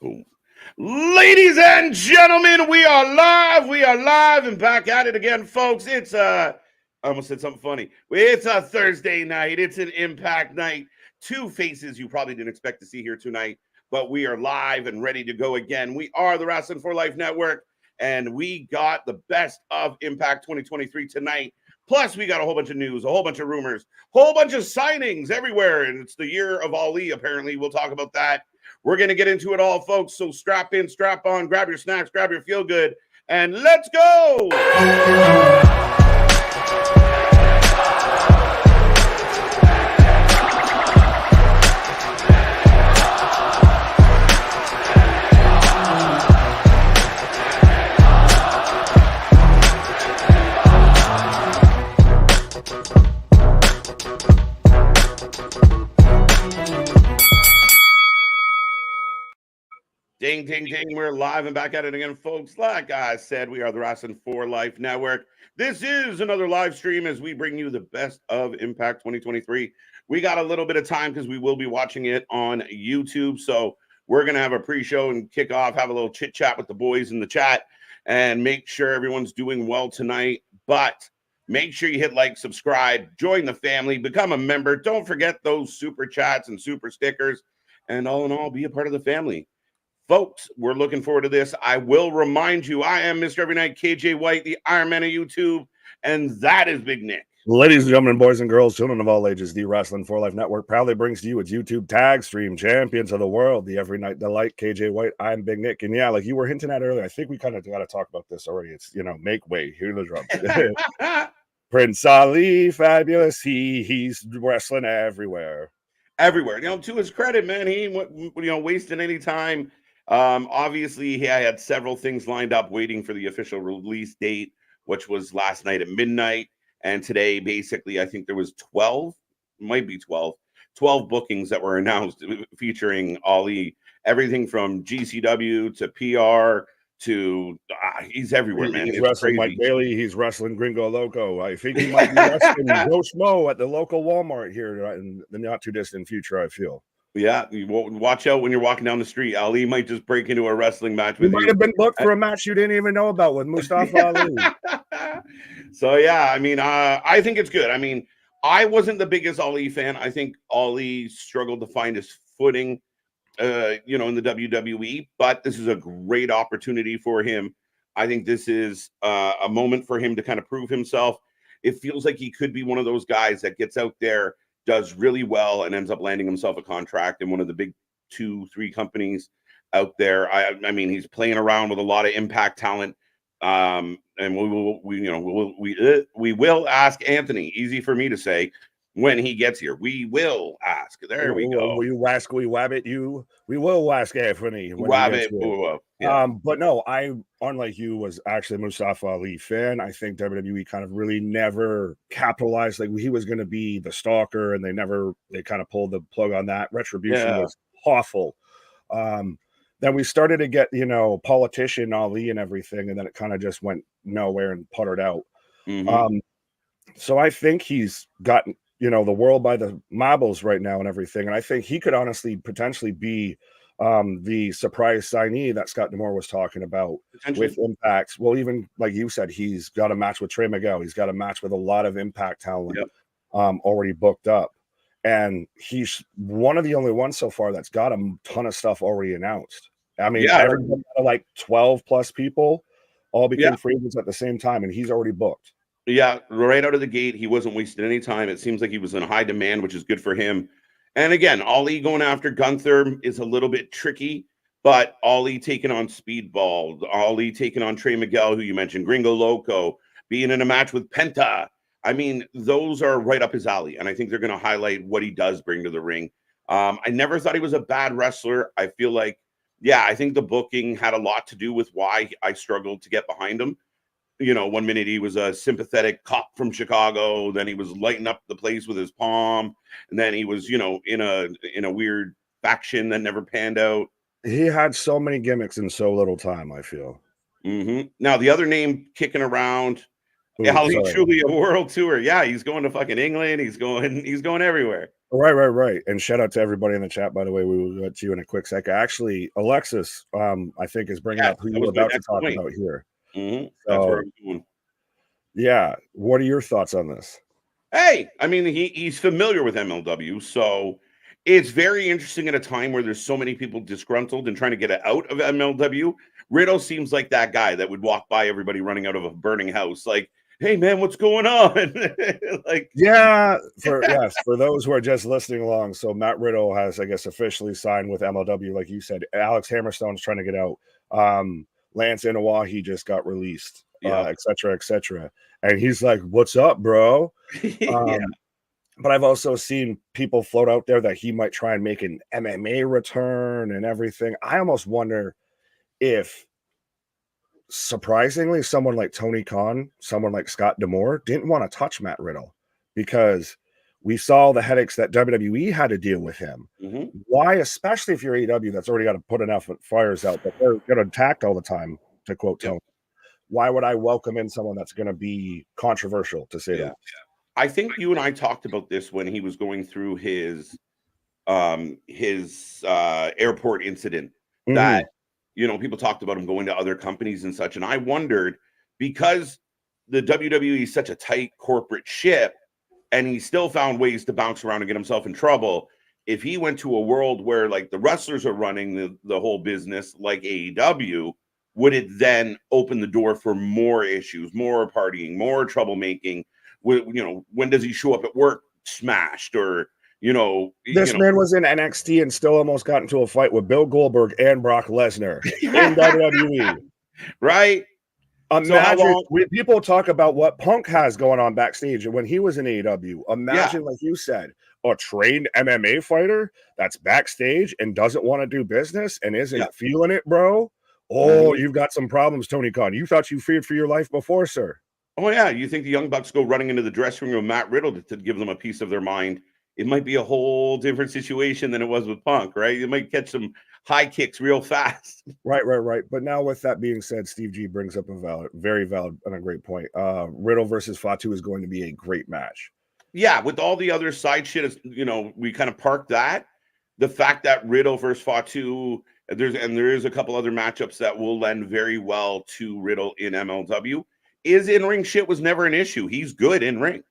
Boom. Ladies and gentlemen, we are live. We are live and back at it again, folks. It's I almost said something funny. It's a Thursday night. It's an Impact night. Two faces you probably didn't expect to see here tonight, but we are live and ready to go again. We are the Wrestling for Life Network, and we got the best of Impact 2023 tonight. Plus, we got a whole bunch of news, a whole bunch of rumors, a whole bunch of signings everywhere, and it's the year of Ali, apparently. We'll talk about that. We're going to get into it all, folks, so strap in, strap on, grab your snacks, grab your feel-good, and let's go! Ding, ding, ding. We're live and back at it again, folks. Like I said, we are the Wrestling for Life Network. This is another live stream as we bring you the best of Impact 2023. We got a little bit of time because we will be watching it on YouTube. So we're going to have a pre-show and kick off, have a little chit-chat with the boys in the chat, and make sure everyone's doing well tonight. But make sure you hit like, subscribe, join the family, become a member. Don't forget those super chats and super stickers. And all in all, be a part of the family. Folks, we're looking forward to this. I will remind you, I am Mr. Every Night, KJ White, the Iron Man of YouTube, and that is Big Nick. Ladies and gentlemen, boys and girls, children of all ages, the Wrestling for Life Network proudly brings to you its YouTube tag stream champions of the world, the Every Night Delight, KJ White. I'm Big Nick. And yeah, like you were hinting at earlier, I think we kind of got to talk about this already. It's, make way, hear the drums. Prince Ali, fabulous. He's wrestling everywhere. Everywhere. To his credit, man, he ain't wasting any time. Obviously, he had several things lined up waiting for the official release date, which was last night at midnight. And today, basically, I think there was 12 bookings that were announced featuring Ali. Everything from GCW to PR to he's everywhere, man. He's wrestling Mike Bailey. He's wrestling Gringo Loco. I think he might be wrestling Joe Schmo at the local Walmart here in the not too distant future, I feel. Yeah, you watch out when you're walking down the street. Ali might just break into a wrestling match with you. Might have been booked for a match you didn't even know about with Mustafa Ali. So, yeah, I mean, I think it's good. I mean, I wasn't the biggest Ali fan. I think Ali struggled to find his footing, in the WWE. But this is a great opportunity for him. I think this is a moment for him to kind of prove himself. It feels like he could be one of those guys that gets out there, does really well, and ends up landing himself a contract in one of the big 2-3 companies out there. I mean, he's playing around with a lot of Impact talent, and we will ask Anthony. Easy for me to say when he gets here. We will ask. There we go. We will ask Anthony. Wabbit. Yeah. But no, I, unlike you, was actually a Mustafa Ali fan. I think WWE kind of really never capitalized. Like, he was going to be the stalker, and they kind of pulled the plug on that. Retribution was awful. Then we started to get, politician Ali and everything, and then it kind of just went nowhere and puttered out. Mm-hmm. So I think he's gotten, the world by the marbles right now and everything. And I think he could honestly potentially be the surprise signee that Scott D'Amore was talking about with Impact. Well, even like you said, he's got a match with Trey Miguel. He's got a match with a lot of Impact talent already booked up. And he's one of the only ones so far that's got a ton of stuff already announced. I mean, everybody, like 12 plus people all became free agents at the same time, and he's already booked. Yeah, right out of the gate, he wasn't wasting any time. It seems like he was in high demand, which is good for him. And again, Ali going after Gunther is a little bit tricky, but Ali taking on Speedball, Ali taking on Trey Miguel, who you mentioned, Gringo Loco, being in a match with Penta. I mean, those are right up his alley, and I think they're going to highlight what he does bring to the ring. I never thought he was a bad wrestler. I feel like, I think the booking had a lot to do with why I struggled to get behind him. 1 minute he was a sympathetic cop from Chicago, then he was lighting up the place with his palm, and then he was, in a weird faction that never panned out. He had so many gimmicks in so little time, I feel. Mm-hmm. Now, the other name kicking around, Ali Truly a world tour. Yeah, he's going to fucking England. He's going everywhere. Right. And shout out to everybody in the chat, by the way. We will get to you in a quick second. Actually, Alexis, I think, is bringing up who you were about to talk about here. That's where I'm going. Yeah. What are your thoughts on this? Hey, I mean, he's familiar with MLW, so it's very interesting at a time where there's so many people disgruntled and trying to get out of MLW. Riddle seems like that guy that would walk by everybody running out of a burning house, like, "Hey, man, what's going on?" Like, for those who are just listening along, so Matt Riddle has, I guess, officially signed with MLW, like you said. Alex Hammerstone's trying to get out. Lance Inoue, he just got released, et cetera, and he's like, "What's up, bro?" But I've also seen people float out there that he might try and make an MMA return and everything. I almost wonder if, surprisingly, someone like Tony Khan, someone like Scott D'Amore didn't want to touch Matt Riddle because we saw the headaches that WWE had to deal with him. Why, especially if you're AEW, that's already got to put enough fires out that they're going to attack all the time, to quote Tony. Why would I welcome in someone that's going to be controversial, to say the least? I think you and I talked about this when he was going through his airport incident, that people talked about him going to other companies and such, and I wondered, because the WWE is such a tight corporate ship and he still found ways to bounce around and get himself in trouble, if he went to a world where like the wrestlers are running the whole business like AEW, would it then open the door for more issues, more partying, more troublemaking? When does he show up at work smashed? Or this man was in NXT and still almost got into a fight with Bill Goldberg and Brock Lesnar in WWE. Right? Imagine when people talk about what Punk has going on backstage and when he was in AEW. Imagine, like you said, a trained MMA fighter that's backstage and doesn't want to do business and isn't feeling it, bro. Oh, you've got some problems, Tony Khan. You thought you feared for your life before, sir. Oh, yeah. You think the Young Bucks go running into the dressing room of Matt Riddle to give them a piece of their mind? It might be a whole different situation than it was with Punk, right? You might catch some high kicks real fast. Right. But now, with that being said, Steve G brings up a very valid and a great point. Riddle versus Fatu is going to be a great match. Yeah, with all the other side shit, we kind of parked that. The fact that Riddle versus Fatu, there is a couple other matchups that will lend very well to Riddle in MLW. His in-ring shit was never an issue. He's good in ring.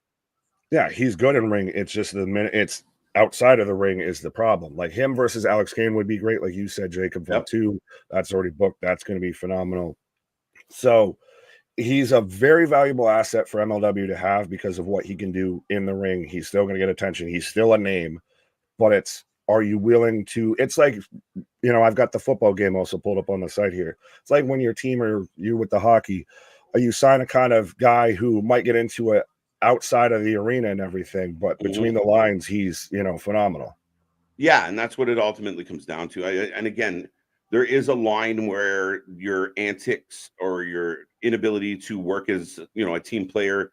Yeah, he's good in ring. It's just the minute it's outside of the ring is the problem. Like him versus Alex Kane would be great. Like you said, Jacob Fatu, that's already booked. That's going to be phenomenal. So he's a very valuable asset for MLW to have because of what he can do in the ring. He's still going to get attention. He's still a name, but are you willing to, it's like, I've got the football game also pulled up on the site here. It's like when your team or you with the hockey, you sign a kind of guy who might get into it outside of the arena and everything, but between the lines, he's, phenomenal. Yeah. And that's what it ultimately comes down to. And again, there is a line where your antics or your inability to work as, a team player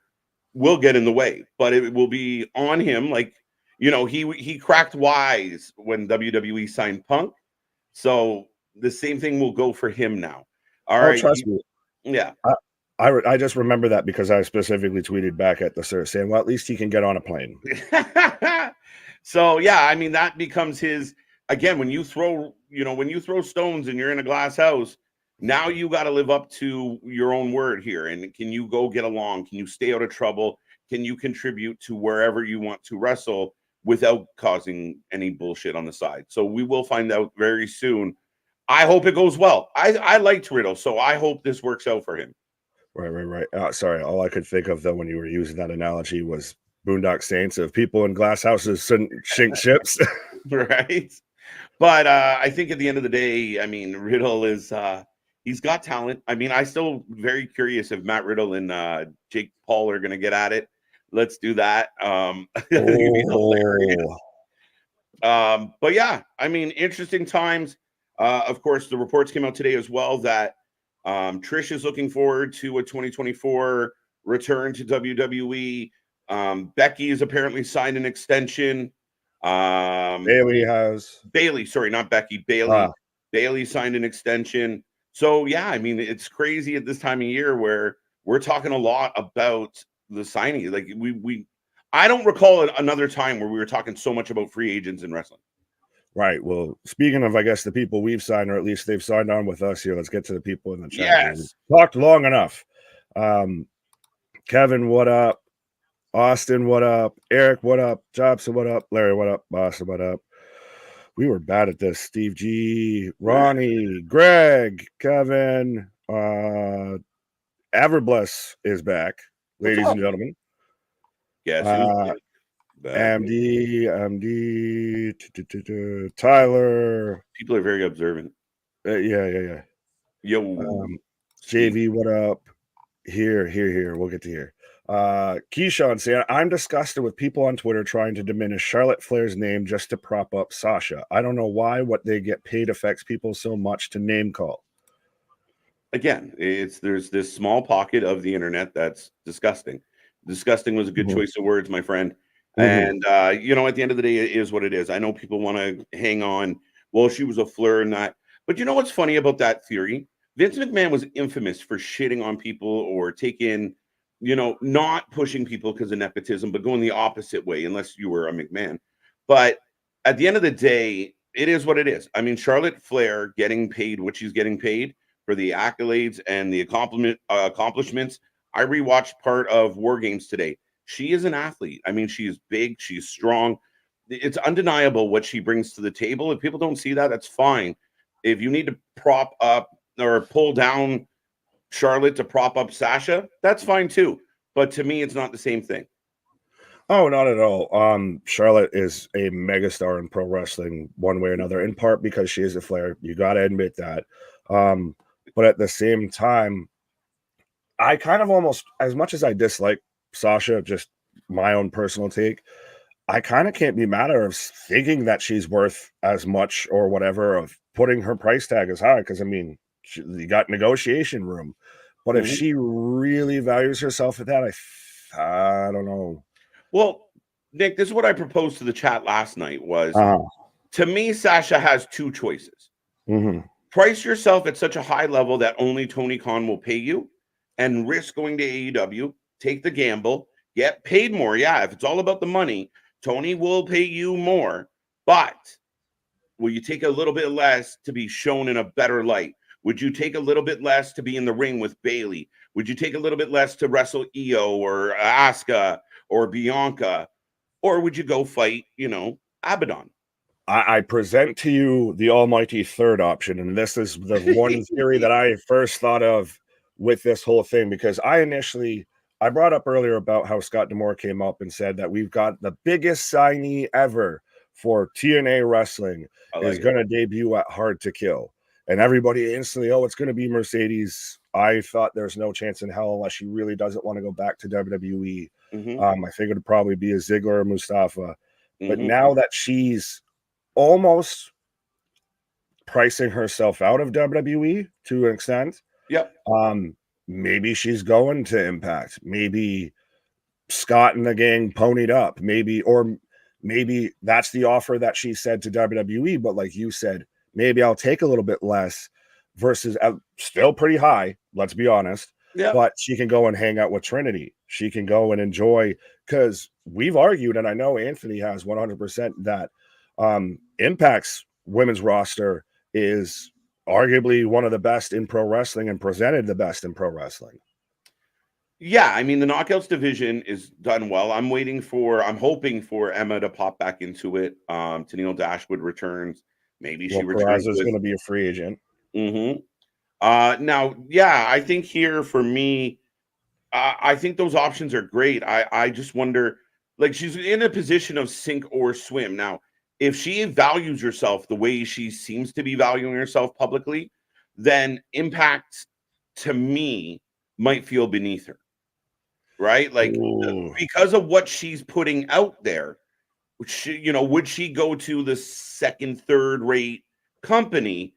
will get in the way, but it will be on him. Like, he cracked wise when WWE signed Punk. So the same thing will go for him now. All right. Trust me. Yeah. I just remember that because I specifically tweeted back at the sir saying, well, at least he can get on a plane. So, yeah, I mean, that becomes his, again, when you throw stones and you're in a glass house, now you got to live up to your own word here. And can you go get along? Can you stay out of trouble? Can you contribute to wherever you want to wrestle without causing any bullshit on the side? So we will find out very soon. I hope it goes well. I liked Riddle, so I hope this works out for him. Right. Sorry, all I could think of, though, when you were using that analogy was Boondock Saints of people in glass houses sink ships. Right. But I think at the end of the day, I mean, Riddle is he's got talent. I mean, I still very curious if Matt Riddle and Jake Paul are going to get at it. Let's do that. But yeah, I mean, interesting times. Of course, the reports came out today as well that Trish is looking forward to a 2024 return to WWE. Becky has apparently signed an extension. Bailey, sorry, not Becky. Bailey signed an extension. So yeah, I mean, it's crazy at this time of year where we're talking a lot about the signing. Like I don't recall another time where we were talking so much about free agents in wrestling. Right. Well, speaking of, I guess, the people we've signed, or at least they've signed on with us here, let's get to the people in the chat. Yes. We talked long enough. Kevin, what up? Austin, what up? Eric, what up? Jobson, what up? Larry, what up? Boston, what up? We were bad at this. Steve G, Ronnie, Greg, Kevin, Everbless is back, ladies and gentlemen. Guess who's back? MD, Tyler. People are very observant. Yeah. Yo, JV, what up? Here. We'll get to here. Keyshawn saying, I'm disgusted with people on Twitter trying to diminish Charlotte Flair's name just to prop up Sasha. I don't know why what they get paid affects people so much to name call. Again, there's this small pocket of the internet that's disgusting. Disgusting was a good choice of words, my friend. And at the end of the day, it is what it is. I know people want to hang on. Well, she was a Flair and that. But you know what's funny about that theory? Vince McMahon was infamous for shitting on people or taking, not pushing people because of nepotism, but going the opposite way, unless you were a McMahon. But at the end of the day, it is what it is. I mean, Charlotte Flair getting paid what she's getting paid for the accolades and the accomplishments. I rewatched part of War Games today. She is an athlete. I mean, she is big. She's strong. It's undeniable what she brings to the table. If people don't see that, that's fine. If you need to prop up or pull down Charlotte to prop up Sasha, that's fine too. But to me, it's not the same thing. Oh, not at all. Charlotte is a megastar in pro wrestling one way or another, in part because she is a Flair. You got to admit that. But at the same time, I kind of almost, as much as I dislike Sasha, just my own personal take, I kind of can't be mad at her of thinking that she's worth as much or whatever, of putting her price tag as high. Because, I mean, you got negotiation room. But if she really values herself at that, I don't know. Well, Nick, this is what I proposed to the chat last night was, to me, Sasha has two choices. Price yourself at such a high level that only Tony Khan will pay you and risk going to AEW, take the gamble, get paid more. Yeah, if it's all about the money, Tony will pay you more. But will you take a little bit less to be shown in a better light? Would you take a little bit less to be in the ring with Bayley? Would you take a little bit less to wrestle Io or Asuka or Bianca? Or would you go fight, Abaddon? I present to you the almighty third option, and this is the one theory that I first thought of with this whole thing, because I brought up earlier about how Scott D'Amore came up and said that we've got the biggest signee ever for TNA wrestling is going to debut at Hard to Kill. And everybody instantly, it's going to be Mercedes. I thought there's no chance in hell unless she really doesn't want to go back to WWE. I think it would probably be a Ziggler or Mustafa. But now that she's almost pricing herself out of WWE to an extent. Yep. Maybe she's going to Impact. Maybe Scott and the gang ponied up. Maybe that's the offer that she said to WWE. But like you said, maybe I'll take a little bit less versus still pretty high. Let's be honest. Yeah. But she can go and hang out with Trinity. She can go and enjoy, because we've argued, and I know Anthony has 100%, that Impact's women's roster is arguably one of the best in pro wrestling and presented the best in pro wrestling. Yeah, I mean, the Knockouts division is done well. I'm hoping for Emma to pop back into it. Tennille Dashwood returns. Maybe she returns. Peraza is going to be a free agent. Now, yeah, I think here for me, I think those options are great. I just wonder, like, she's in a position of sink or swim. Now, if she values herself the way she seems to be valuing herself publicly, then Impact, to me, might feel beneath her. Right? Like, because of what she's putting out there, would she go to the second, third rate company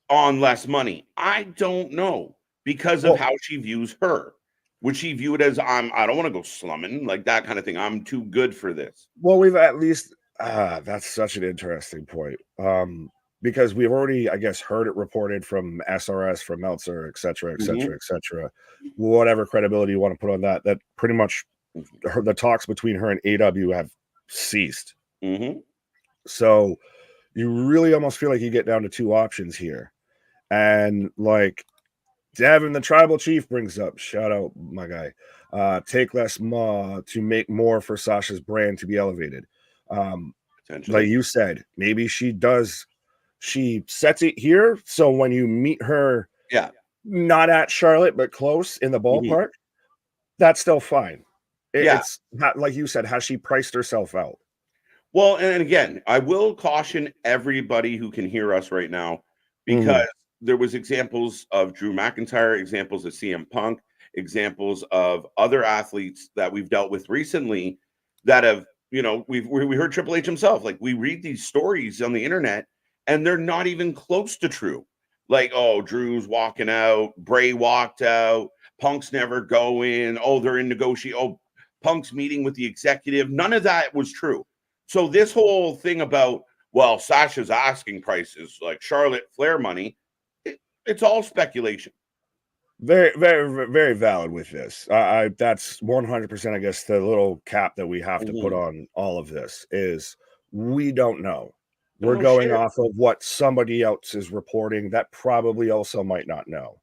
on less money? I don't know, because of how she views her. Would she view it as I don't want to go slumming, like that kind of thing? I'm too good for this. Well, we've at least that's such an interesting point. Because we've already, I guess, heard it reported from SRS, from Meltzer, et cetera, et cetera, et cetera. Whatever credibility you want to put on that pretty much the talks between her and AEW have ceased. Mm-hmm. So you really almost feel like you get down to two options here. And like Devin, the tribal chief, brings up, shout out my guy, take less to make more for Sasha's brand to be elevated. Like you said, maybe she sets it here. So when you meet her, not at Charlotte, but close in the ballpark, that's still fine. It's not, like you said, has she priced herself out? Well, and again, I will caution everybody who can hear us right now, because there was examples of Drew McIntyre, examples of CM Punk, examples of other athletes that we've dealt with recently that have, we heard Triple H himself. Like, we read these stories on the internet and they're not even close to true. Like, oh, Drew's walking out, Bray walked out, Punk's never going, oh, they're in negotiation, oh, Punk's meeting with the executive. None of that was true. So this whole thing about, well, Sasha's asking prices like Charlotte Flair money, it's all speculation. Very, very, very valid with this. That's 100%, I guess, the little cap that we have to put on all of this is we don't know. We're going off of what somebody else is reporting that probably also might not know.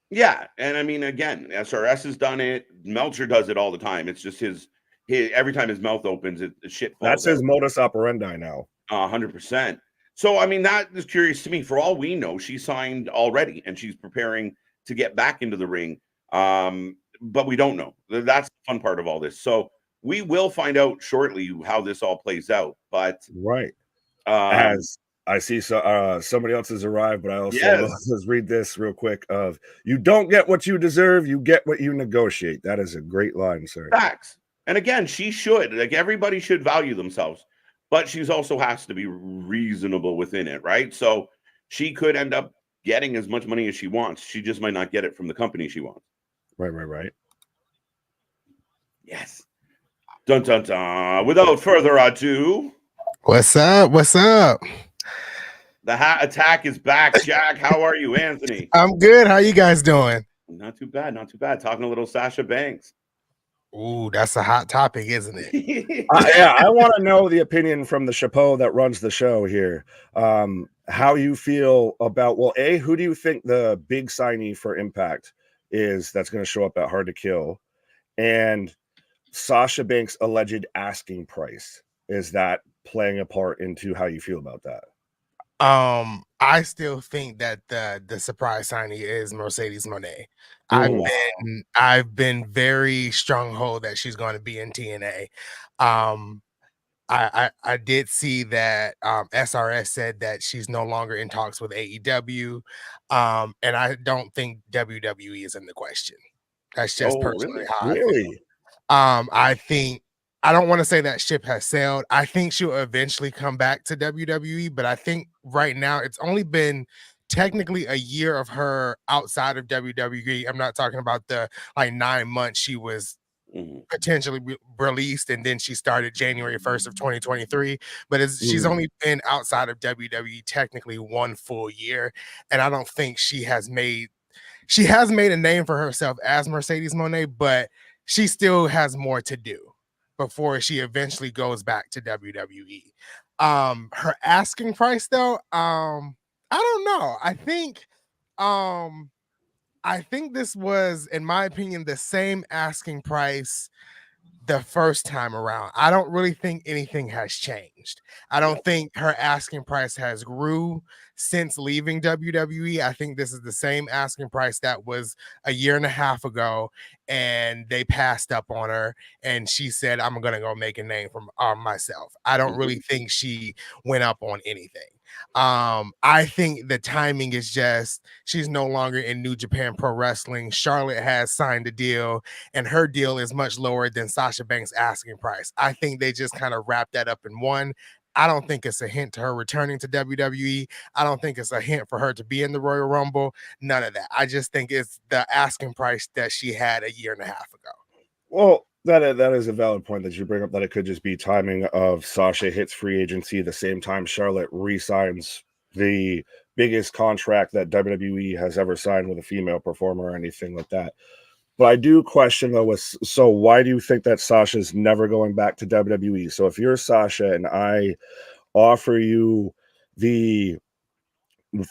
Yeah. And I mean, again, SRS has done it. Meltzer does it all the time. It's just his every time his mouth opens, the shit falls. That's his modus operandi now. 100%. So, I mean, that is curious to me. For all we know, she signed already and she's preparing to get back into the ring. But we don't know. That's the fun part of all this. So we will find out shortly how this all plays out. But as I see, somebody else has arrived, but I also let's read this real quick. Of you don't get what you deserve, you get what you negotiate. That is a great line, sir. Facts. And again, she should, like, everybody should value themselves, but she's also has to be reasonable within it, right? So she could end up getting as much money as she wants. She just might not get it from the company she wants. Right. Yes. Dun, dun, dun. Without further ado. What's up? The hat attack is back, Jack. How are you, Anthony? I'm good. How you guys doing? Not too bad. Talking a little Sasha Banks. Ooh, that's a hot topic, isn't it? I want to know the opinion from the chapeau that runs the show here. How you feel about, well, who do you think the big signee for Impact is that's going to show up at Hard to Kill? And Sasha Banks' alleged asking price, is that playing a part into how you feel about that? I still think that the surprise signing is Mercedes Moné. I've been very stronghold that she's going to be in TNA. I did see that SRS said that she's no longer in talks with AEW, and I don't think WWE is in the question. That's just personally how I feel. I think, I don't want to say that ship has sailed. I think she'll eventually come back to WWE, but I think right now it's only been technically a year of her outside of WWE. I'm not talking about the 9 months she was potentially released, and then she started January 1st of 2023. But she's only been outside of WWE technically 1 full year, and I don't think she has made a name for herself as Mercedes Moné, but she still has more to do before she eventually goes back to WWE. Her asking price, though, I don't know. I think this was, in my opinion, the same asking price the first time around. I don't really think anything has changed. I don't think her asking price has grew since leaving WWE. I think this is the same asking price that was a year and a half ago, and they passed up on her, and she said, I'm gonna go make a name for myself. I don't really think she went up on anything. I think the timing is just, she's no longer in New Japan Pro Wrestling. Charlotte has signed a deal, and her deal is much lower than Sasha Banks' asking price. I think they just kind of wrapped that up in one. I don't think it's a hint to her returning to WWE. I don't think it's a hint for her to be in the Royal Rumble. None of that. I just think it's the asking price that she had a year and a half ago. Well, that is a valid point that you bring up, that it could just be timing of Sasha hits free agency the same time Charlotte re-signs the biggest contract that WWE has ever signed with a female performer or anything like that. But I do question though, so why do you think that Sasha's never going back to WWE? So if you're Sasha and I offer you the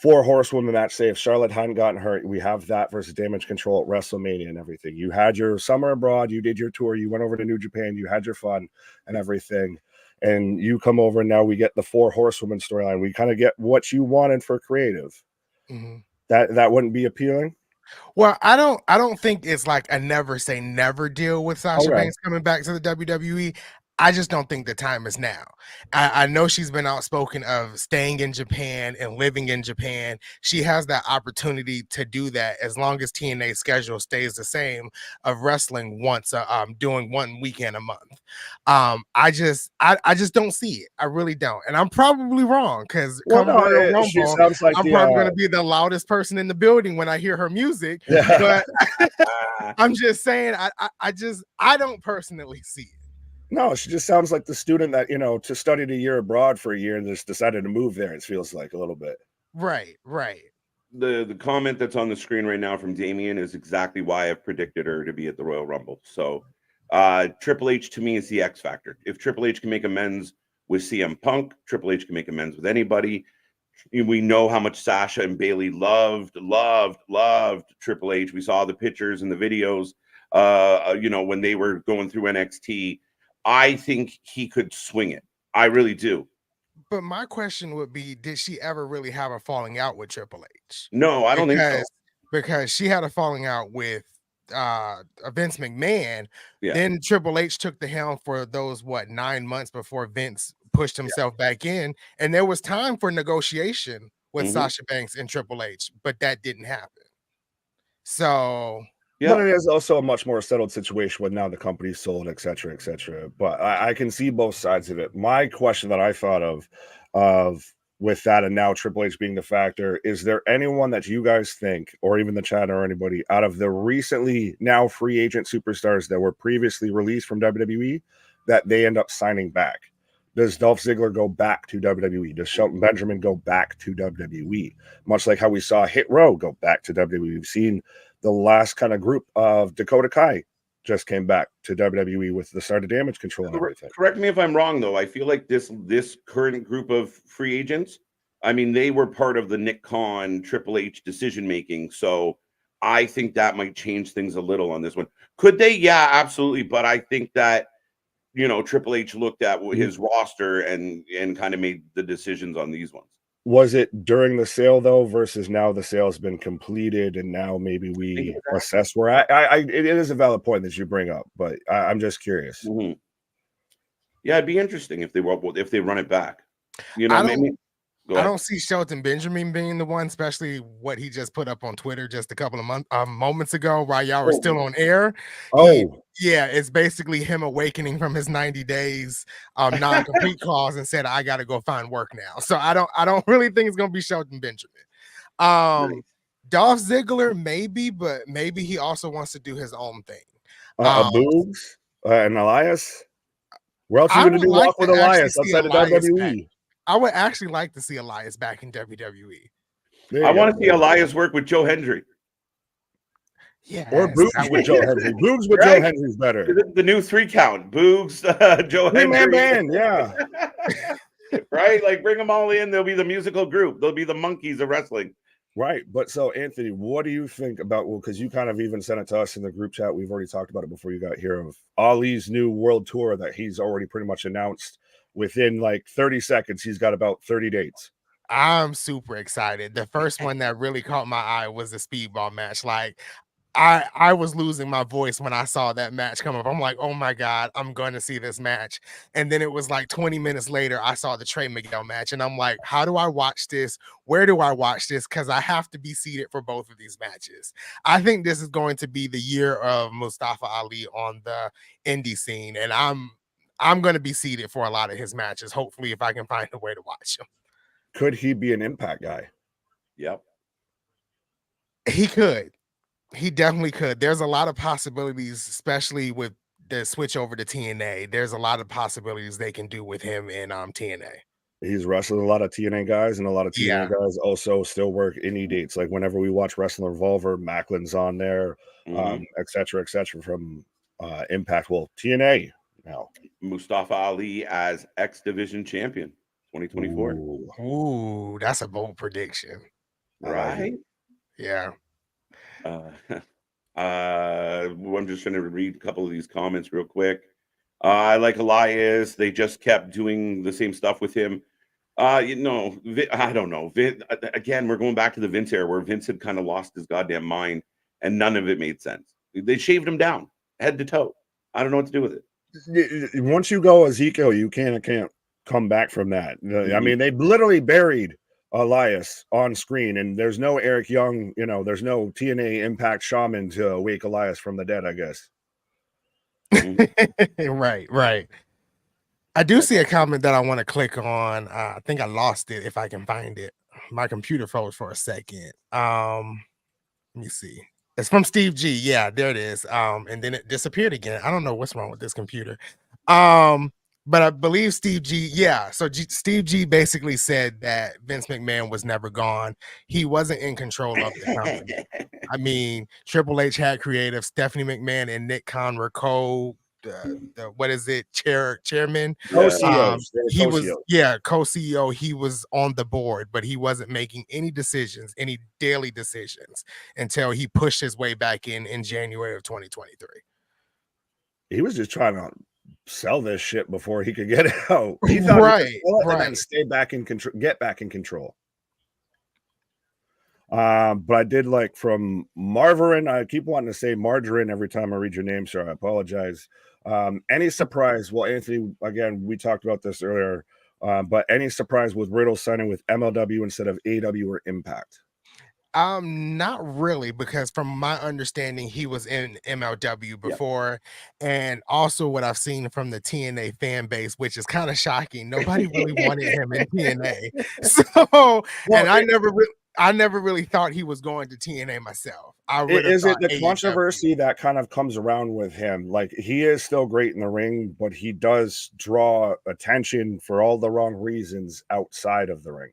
four horsewoman match, say if Charlotte hadn't gotten hurt, we have that versus Damage Control at WrestleMania and everything. You had your summer abroad, you did your tour, you went over to New Japan, you had your fun and everything. And you come over and now we get the four horsewoman storyline. We kind of get what you wanted for creative. Mm-hmm. That wouldn't be appealing. Well, I don't think it's like a never say never deal with Sasha Banks coming back to the WWE. I just don't think the time is now. I know she's been outspoken of staying in Japan and living in Japan. She has that opportunity to do that as long as TNA's schedule stays the same of wrestling once, doing 1 weekend a month. I just don't see it. I really don't, and I'm probably wrong because come Royal Rumble, like I'm probably going to be the loudest person in the building when I hear her music. But I'm just saying, I don't personally see it. No, she just sounds like the student that, to study a year abroad for a year and just decided to move there. It feels like a little bit. Right. The comment that's on the screen right now from Damien is exactly why I've predicted her to be at the Royal Rumble. So Triple H to me is the X factor. If Triple H can make amends with CM Punk, Triple H can make amends with anybody. We know how much Sasha and Bayley loved Triple H. We saw the pictures and the videos, when they were going through NXT. I think he could swing it. I really do. But my question would be, did she ever really have a falling out with Triple H? No, I don't think so. Because she had a falling out with Vince McMahon. Yeah. Then Triple H took the helm for those 9 months before Vince pushed himself back in. And there was time for negotiation with Sasha Banks and Triple H, but that didn't happen. So but it is also a much more settled situation when now the company's sold, et cetera, et cetera. But I can see both sides of it. My question that I thought of with that and now Triple H being the factor, is there anyone that you guys think, or even the chat or anybody, out of the recently now free agent superstars that were previously released from WWE that they end up signing back? Does Dolph Ziggler go back to WWE? Does Shelton Benjamin go back to WWE? Much like how we saw Hit Row go back to WWE. We've seen the last kind of group of Dakota Kai just came back to WWE with the start of Damage Control and everything. Correct me if I'm wrong, though. I feel like this current group of free agents, I mean, they were part of the Nick Khan, Triple H decision making. So I think that might change things a little on this one. Could they? Yeah, absolutely. But I think that, Triple H looked at his roster and kind of made the decisions on these ones. Was it during the sale though, versus now the sale's been completed and now maybe we assess where it is a valid point that you bring up, but I'm just curious. Mm-hmm. Yeah, it'd be interesting if they run it back. I don't see Shelton Benjamin being the one, especially what he just put up on Twitter just a couple of moments ago while y'all were still on air. It's basically him awakening from his 90 days non-compete clause and said, I got to go find work now. So I don't really think it's going to be Shelton Benjamin. Dolph Ziggler, maybe, but maybe he also wants to do his own thing. Boogs and Elias? Where else are you going to do walk with Elias outside of WWE? I would actually like to see Elias back in WWE. I want to see Elias work with Joe Hendry. Yeah, or Boogs with Joe Hendry. Boogs with Joe Hendry's better. The new 3 count. Boogs, Joe Hendry. Man, yeah. Right? Like bring them all in. They'll be the musical group. They'll be the monkeys of wrestling. Right. But so Anthony, what do you think about, because you kind of even sent it to us in the group chat. We've already talked about it before you got here, of Ali's new world tour that he's already pretty much announced. Within like 30 seconds, he's got about 30 dates. I'm super excited. The first one that really caught my eye was the speedball match. Like I was losing my voice when I saw that match come up. I'm like, oh my God, I'm going to see this match. And then it was like 20 minutes later, I saw the Trey Miguel match. And I'm like, how do I watch this? Where do I watch this? Because I have to be seated for both of these matches. I think this is going to be the year of Mustafa Ali on the indie scene. And I'm going to be seated for a lot of his matches. Hopefully, if I can find a way to watch him. Could he be an Impact guy? Yep. He could. He definitely could. There's a lot of possibilities, especially with the switch over to TNA. There's a lot of possibilities they can do with him in TNA. He's wrestled a lot of TNA guys, and a lot of TNA guys also still work indie dates. Like whenever we watch Wrestling Revolver, Macklin's on there, et cetera, from Impact. Well, TNA now. Mustafa Ali as X Division champion, 2024. Ooh, that's a bold prediction. Right? Yeah. I'm just trying to read a couple of these comments real quick. I like Elias. They just kept doing the same stuff with him. I don't know. Again, we're going back to the Vince era where Vince had kind of lost his goddamn mind and none of it made sense. They shaved him down head to toe. I don't know what to do with it. Once you go Ezekiel, you can't come back from that. I mean, they literally buried Elias on screen, and there's no Eric Young, there's no TNA Impact Shaman to wake Elias from the dead, I guess. Right. I do see a comment that I want to click on. I think I lost it if I can find it. My computer froze for a second. Let me see. It's from Steve G. Yeah, there it is. And then it disappeared again. I don't know what's wrong with this computer. But I believe Steve G. Yeah, so Steve G. basically said that Vince McMahon was never gone. He wasn't in control of the company. I mean, Triple H had creative. Stephanie McMahon and Nick Khan were what is it, chairman? Co-CEO. He was co-CEO. He was on the board, but he wasn't making any decisions, any daily decisions, until he pushed his way back in January of 2023. He was just trying to sell this shit before he could get out. He thought he could sell it and then stay back in control, get back in control. But I did like from Marverin. I keep wanting to say Margarine every time I read your name, sir. I apologize. Any surprise? Well, Anthony, again, we talked about this earlier, but any surprise with Riddle signing with MLW instead of AEW or Impact? Not really, because from my understanding, he was in MLW before, and also what I've seen from the TNA fan base, which is kind of shocking. Nobody really wanted him in TNA, and I never really thought he was going to TNA myself. Is it the controversy that kind of comes around with him? Like, he is still great in the ring, but he does draw attention for all the wrong reasons outside of the ring.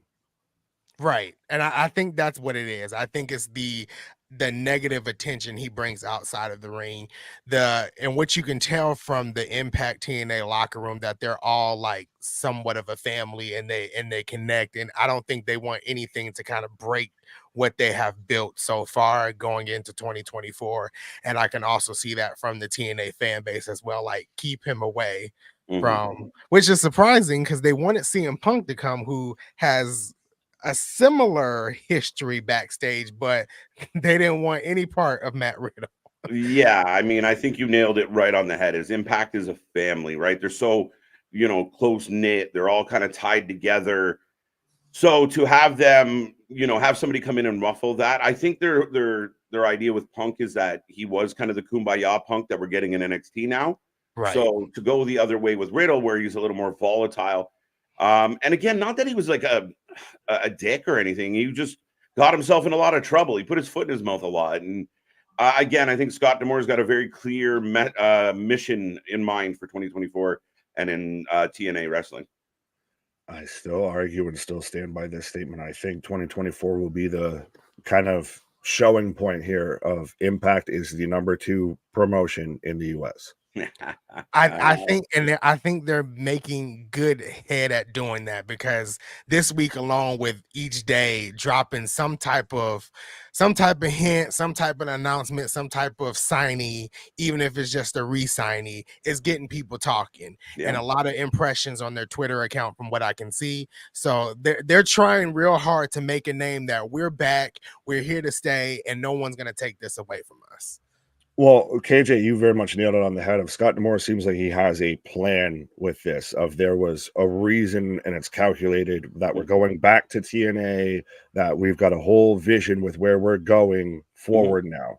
Right. And I think that's what it is. I think it's the negative attention he brings outside of the ring. And what you can tell from the Impact TNA locker room, that they're all like somewhat of a family, and they connect. And I don't think they want anything to kind of break what they have built so far going into 2024. And I can also see that from the TNA fan base as well, like keep him away from, which is surprising because they wanted CM Punk to come, who has a similar history backstage, but they didn't want any part of Matt Riddle. Yeah, I mean, I think you nailed it right on the head. Impact is a family, right? They're so, close knit. They're all kind of tied together. So to have them, have somebody come in and ruffle that, I think their idea with Punk is that he was kind of the kumbaya Punk that we're getting in NXT now. Right. So to go the other way with Riddle, where he's a little more volatile. And again, not that he was like a dick or anything. He just got himself in a lot of trouble. He put his foot in his mouth a lot. And again, I think Scott D'Amore's got a very clear mission in mind for 2024 and in TNA wrestling. I still argue and still stand by this statement. I think 2024 will be the kind of showing point here of Impact is the #2 promotion in the US. I think they're making good head at doing that, because this week alone, with each day dropping some type of hint, some type of announcement, some type of signee, even if it's just a re-signee, is getting people talking, and a lot of impressions on their Twitter account from what I can see. So they're trying real hard to make a name that we're back, we're here to stay, and no one's gonna take this away from us. Well, KJ, you very much nailed it on the head. Of Scott D'Amore seems like he has a plan with this. Of there was a reason, and it's calculated, that we're going back to TNA, that we've got a whole vision with where we're going forward now.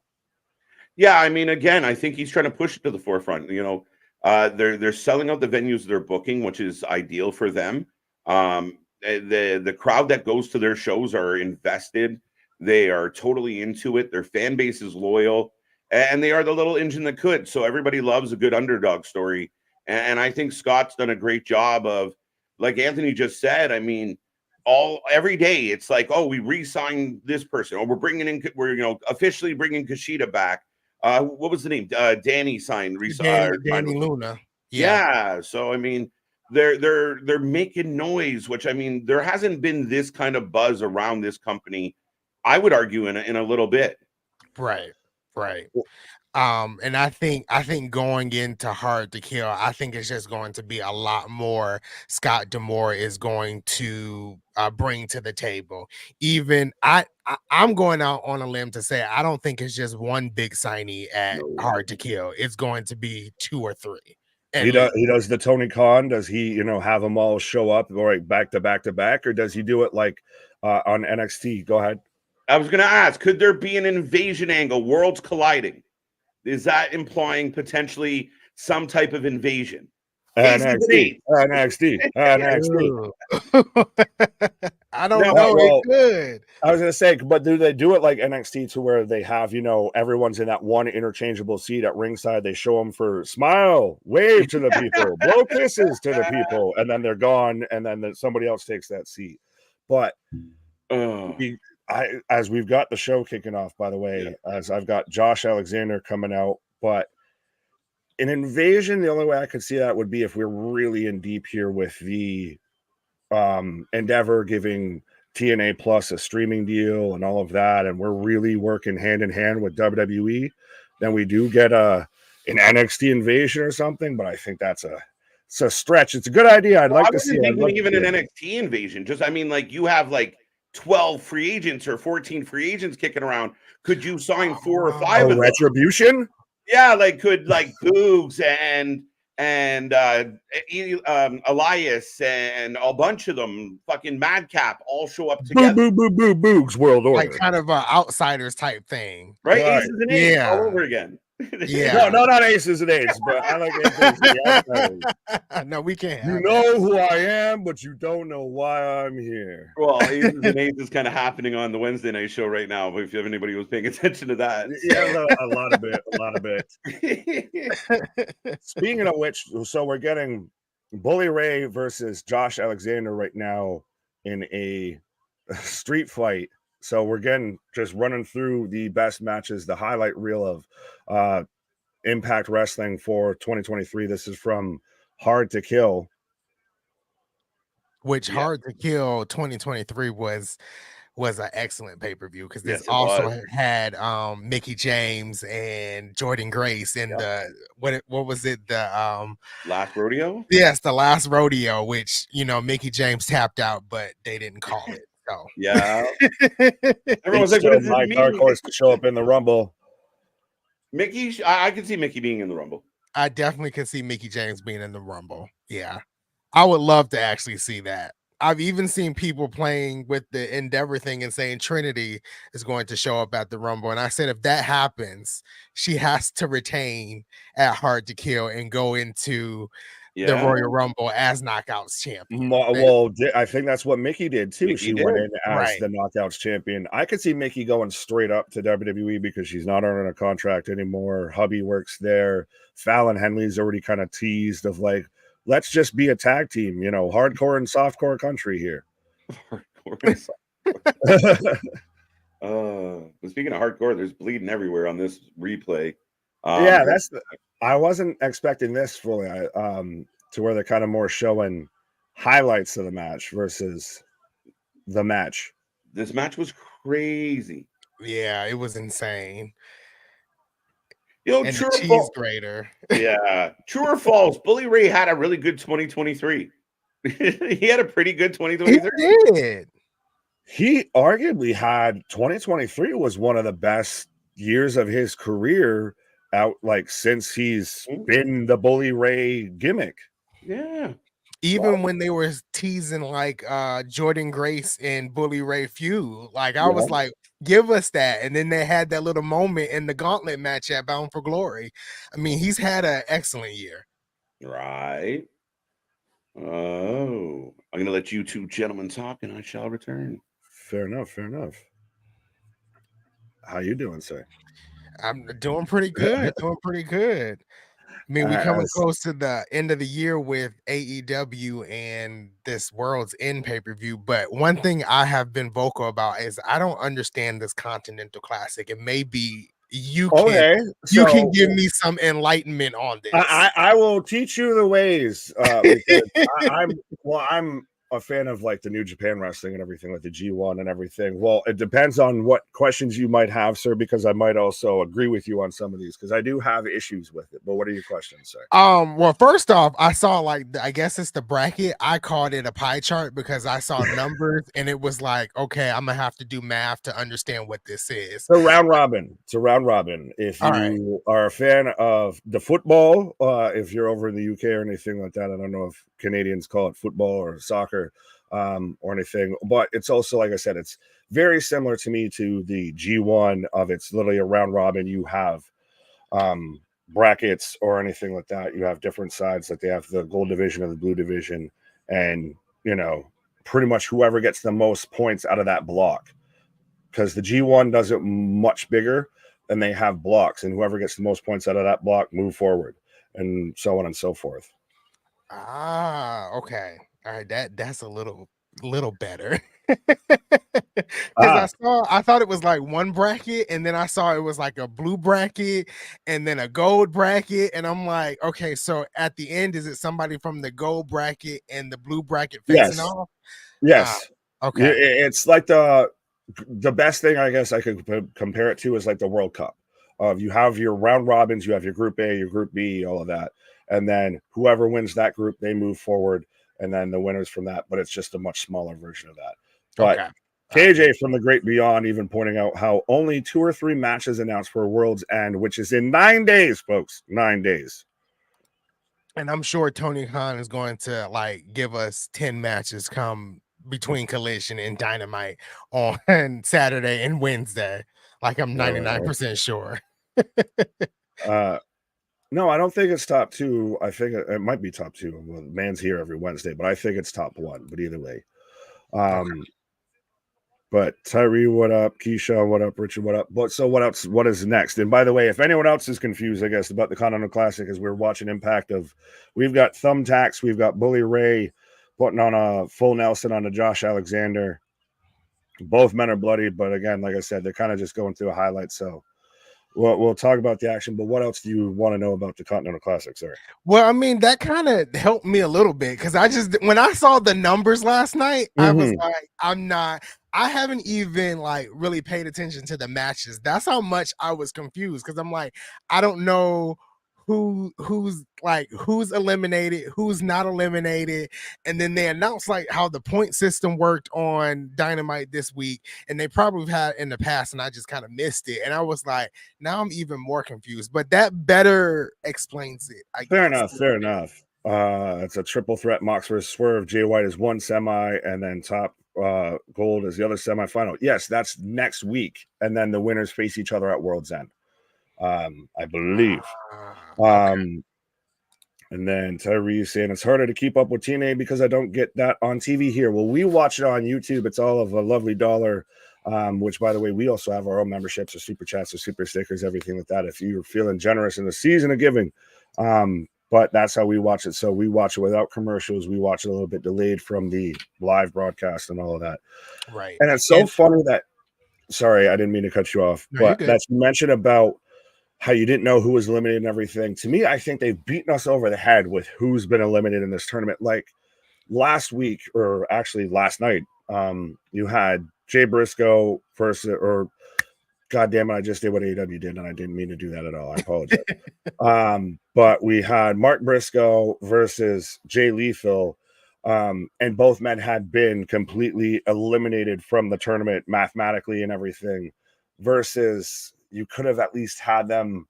Yeah, I mean, again, I think he's trying to push it to the forefront. They're selling out the venues they're booking, which is ideal for them. The crowd that goes to their shows are invested. They are totally into it. Their fan base is loyal. And they are the little engine that could. So everybody loves a good underdog story. And I think Scott's done a great job of like Anthony just said, I mean, every day it's like, oh, we re-signed this person, or we're officially bringing Kushida back. What was the name? Danny signed. Danny Luna. Yeah. So I mean, they're making noise, which I mean, there hasn't been this kind of buzz around this company, I would argue, in a little bit. Right. And I think going into Hard to Kill, I think it's just going to be a lot more Scott D'Amore is going to bring to the table. Even I'm going out on a limb to say I don't think it's just one big signee at Hard to Kill. It's going to be 2 or 3. He does the Tony Khan. Does he, have them all show up right back to back to back, or does he do it like on NXT? Go ahead. I was going to ask, could there be an invasion angle, worlds colliding? Is that implying potentially some type of invasion? NXT. I don't know. It could. I was going to say, but do they do it like NXT to where they have, everyone's in that one interchangeable seat at ringside? They show them for smile, wave to the people, blow kisses to the people, and then they're gone, and then somebody else takes that seat. But as we've got the show kicking off, by the way, as I've got Josh Alexander coming out, but an invasion, the only way I could see that would be if we're really in deep here with the Endeavor giving TNA Plus a streaming deal and all of that, and we're really working hand in hand with WWE, then we do get an NXT invasion or something. But I think it's a stretch. It's a good idea. I'd like to see even an NXT invasion. Just, I mean, like, you have like 12 free agents or 14 free agents kicking around. Could you sign 4 or 5 of Retribution? Yeah, like could Boogs and Elias and a bunch of them, fucking Madcap, all show up together. Boogs World Order, like kind of an outsiders type thing, right? Aces and Eights all over again. Yeah, no, not Aces and Eights, but I like Aces. No, we can't. You know who I am, but you don't know why I'm here. Well, Aces and Eights is kind of happening on the Wednesday night show right now. If anybody was paying attention to that, yeah, a lot of it. Speaking of which, so we're getting Bully Ray versus Josh Alexander right now in a street fight. So we're just running through the best matches, the highlight reel of Impact Wrestling for 2023. This is from Hard to Kill. Which Hard to Kill 2023 was an excellent pay-per-view because this also had Mickie James and Jordynne Grace in the what was it, the last rodeo? Yes, the last rodeo, which Mickie James tapped out, but they didn't call it. So yeah, everyone's like, "What does this mean?" Dark horse to show up in the Rumble. Mickie, I could see Mickie being in the Rumble. I definitely could see Mickie James being in the Rumble. Yeah, I would love to actually see that. I've even seen people playing with the Endeavor thing and saying Trinity is going to show up at the Rumble. And I said, if that happens, she has to retain at Hard to Kill and go into the Royal Rumble as Knockouts champion. Well, I think that's what Mickie did too. She went in as the Knockouts champion. I could see Mickie going straight up to WWE because she's not under a contract anymore. Hubby works there. Fallon Henley's already kind of teased of like, let's just be a tag team, hardcore and softcore country here. Hardcore and softcore. Speaking of hardcore, there's bleeding everywhere on this replay. I wasn't expecting this fully. To where they're kind of more showing highlights of the match versus the match. This match was crazy. Yeah, it was insane. True or false, grater. Yeah, true or false? Bully Ray had a really good 2023. He had a pretty good 2023. He did. He arguably had 2023 was one of the best years of his career out, like since he's been the Bully Ray gimmick. Yeah. Even when they were teasing like Jordynne Grace and Bully Ray feud, like I was like, give us that. And then they had that little moment in the gauntlet match at Bound for Glory. I mean, he's had an excellent year. Right. Oh, I'm going to let you two gentlemen talk and I shall return. Fair enough. How you doing, sir? I'm doing pretty good. I mean, we coming close to the end of the year with AEW and this World's End pay-per-view, but one thing I have been vocal about is I don't understand this Continental Classic, and maybe you can give me some enlightenment on this. I will teach you the ways because I'm a fan of like the New Japan wrestling and everything, like the G1 and everything. Well, it depends on what questions you might have, sir, because I might also agree with you on some of these because I do have issues with it. But what are your questions, sir? Well, first off, I saw like I guess it's the bracket. I called it a pie chart because I saw numbers and it was like, okay, I'm gonna have to do math to understand what this is. It's a round robin. It's a round robin. If you are a fan of the football, if you're over in the UK or anything like that, I don't know if Canadians call it football or soccer or anything, but it's also, like I said, it's very similar to me to the G1 of it's literally a round robin. You have brackets or anything like that. You have different sides, like they have the gold division and the blue division, and you know, pretty much whoever gets the most points out of that block, because the G1 does it much bigger and they have blocks, and whoever gets the most points out of that block move forward, and so on and so forth. Okay. All right, that's a little better. Because I thought it was like one bracket, and then I saw it was like a blue bracket and then a gold bracket, and I'm like, okay, so at the end, is it somebody from the gold bracket and the blue bracket facing off? Yes. Okay. It's like the best thing I guess I could compare it to is like the World Cup. You have your round robins, you have your Group A, your Group B, all of that, and then whoever wins that group, they move forward, and then the winners from that. But it's just a much smaller version of that. But KJ from the Great Beyond even pointing out how only 2 or 3 matches announced for World's End, which is in 9 days, folks. 9 days. And I'm sure Tony Khan is going to like give us 10 matches come between Collision and Dynamite on Saturday and Wednesday. Like I'm 99% sure. No, I don't think it's top 2. I think it might be top 2. Well, Man's here every Wednesday, but I think it's top 1. But either way. But Tyree, what up? Keyshawn, what up? Richard, what up? But so what else? What is next? And by the way, if anyone else is confused, I guess, about the Continental Classic, as we're watching Impact we've got Thumbtacks, we've got Bully Ray putting on a full Nelson on a Josh Alexander. Both men are bloody, but again, like I said, they're kind of just going through a highlight. So we'll talk about the action. But what else do you want to know about the Continental Classic, sir? Well, I mean, that kind of helped me a little bit because when I saw the numbers last night, I was like, I haven't even like really paid attention to the matches. That's how much I was confused because I'm like, I don't know who's eliminated, who's not eliminated. And then they announced like how the point system worked on Dynamite this week, and they probably had in the past, and I just kind of missed it. And I was like, now I'm even more confused, but that better explains it. Fair enough. It's a triple threat. Mox versus Swerve. Jay White is 1 semi, and then Top Gold is the other semifinal. Yes, that's next week, and then the winners face each other at World's End. I believe. And then Tyree saying it's harder to keep up with TNA because I don't get that on TV here. Well, we watch it on YouTube. It's all of a lovely $1. Which, by the way, we also have our own memberships or super chats or super stickers, everything like that. If you're feeling generous in the season of giving, but that's how we watch it. So we watch it without commercials. We watch it a little bit delayed from the live broadcast and all of that. Right. And it's so funny that. Sorry, I didn't mean to cut you off, but that you mentioned about how you didn't know who was eliminated and everything. To me, I think they've beaten us over the head with who's been eliminated in this tournament. Like last week, or actually last night, you had Jay Briscoe versus, or God damn it, I just did what AEW did, and I didn't mean to do that at all. I apologize. But we had Mark Briscoe versus Jay Lethal, and both men had been completely eliminated from the tournament mathematically and everything, versus you could have at least had them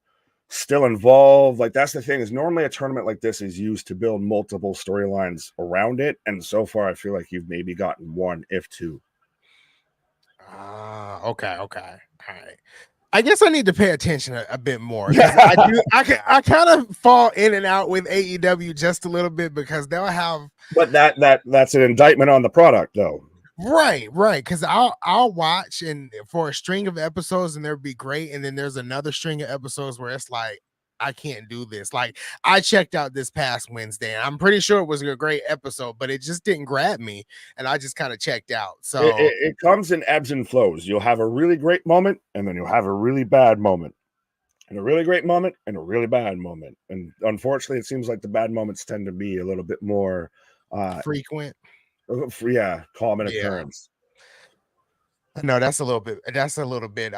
still involved. Like that's the thing, is normally a tournament like this is used to build multiple storylines around it, and so far I feel like you've maybe gotten 1, if 2. Okay. All right. I guess I need to pay attention a bit more. I kind of fall in and out with AEW just a little bit because they'll have. But that's an indictment on the product, though. Right. Because I'll watch and for a string of episodes and they'll be great, and then there's another string of episodes where it's like I can't do this. Like, I checked out this past Wednesday, and I'm pretty sure it was a great episode, but it just didn't grab me, and I just kind of checked out. So it comes in ebbs and flows. You'll have a really great moment, and then you'll have a really bad moment, and a really great moment, and a really bad moment. And unfortunately, it seems like the bad moments tend to be a little bit more frequent. Common occurrence. No, that's a little bit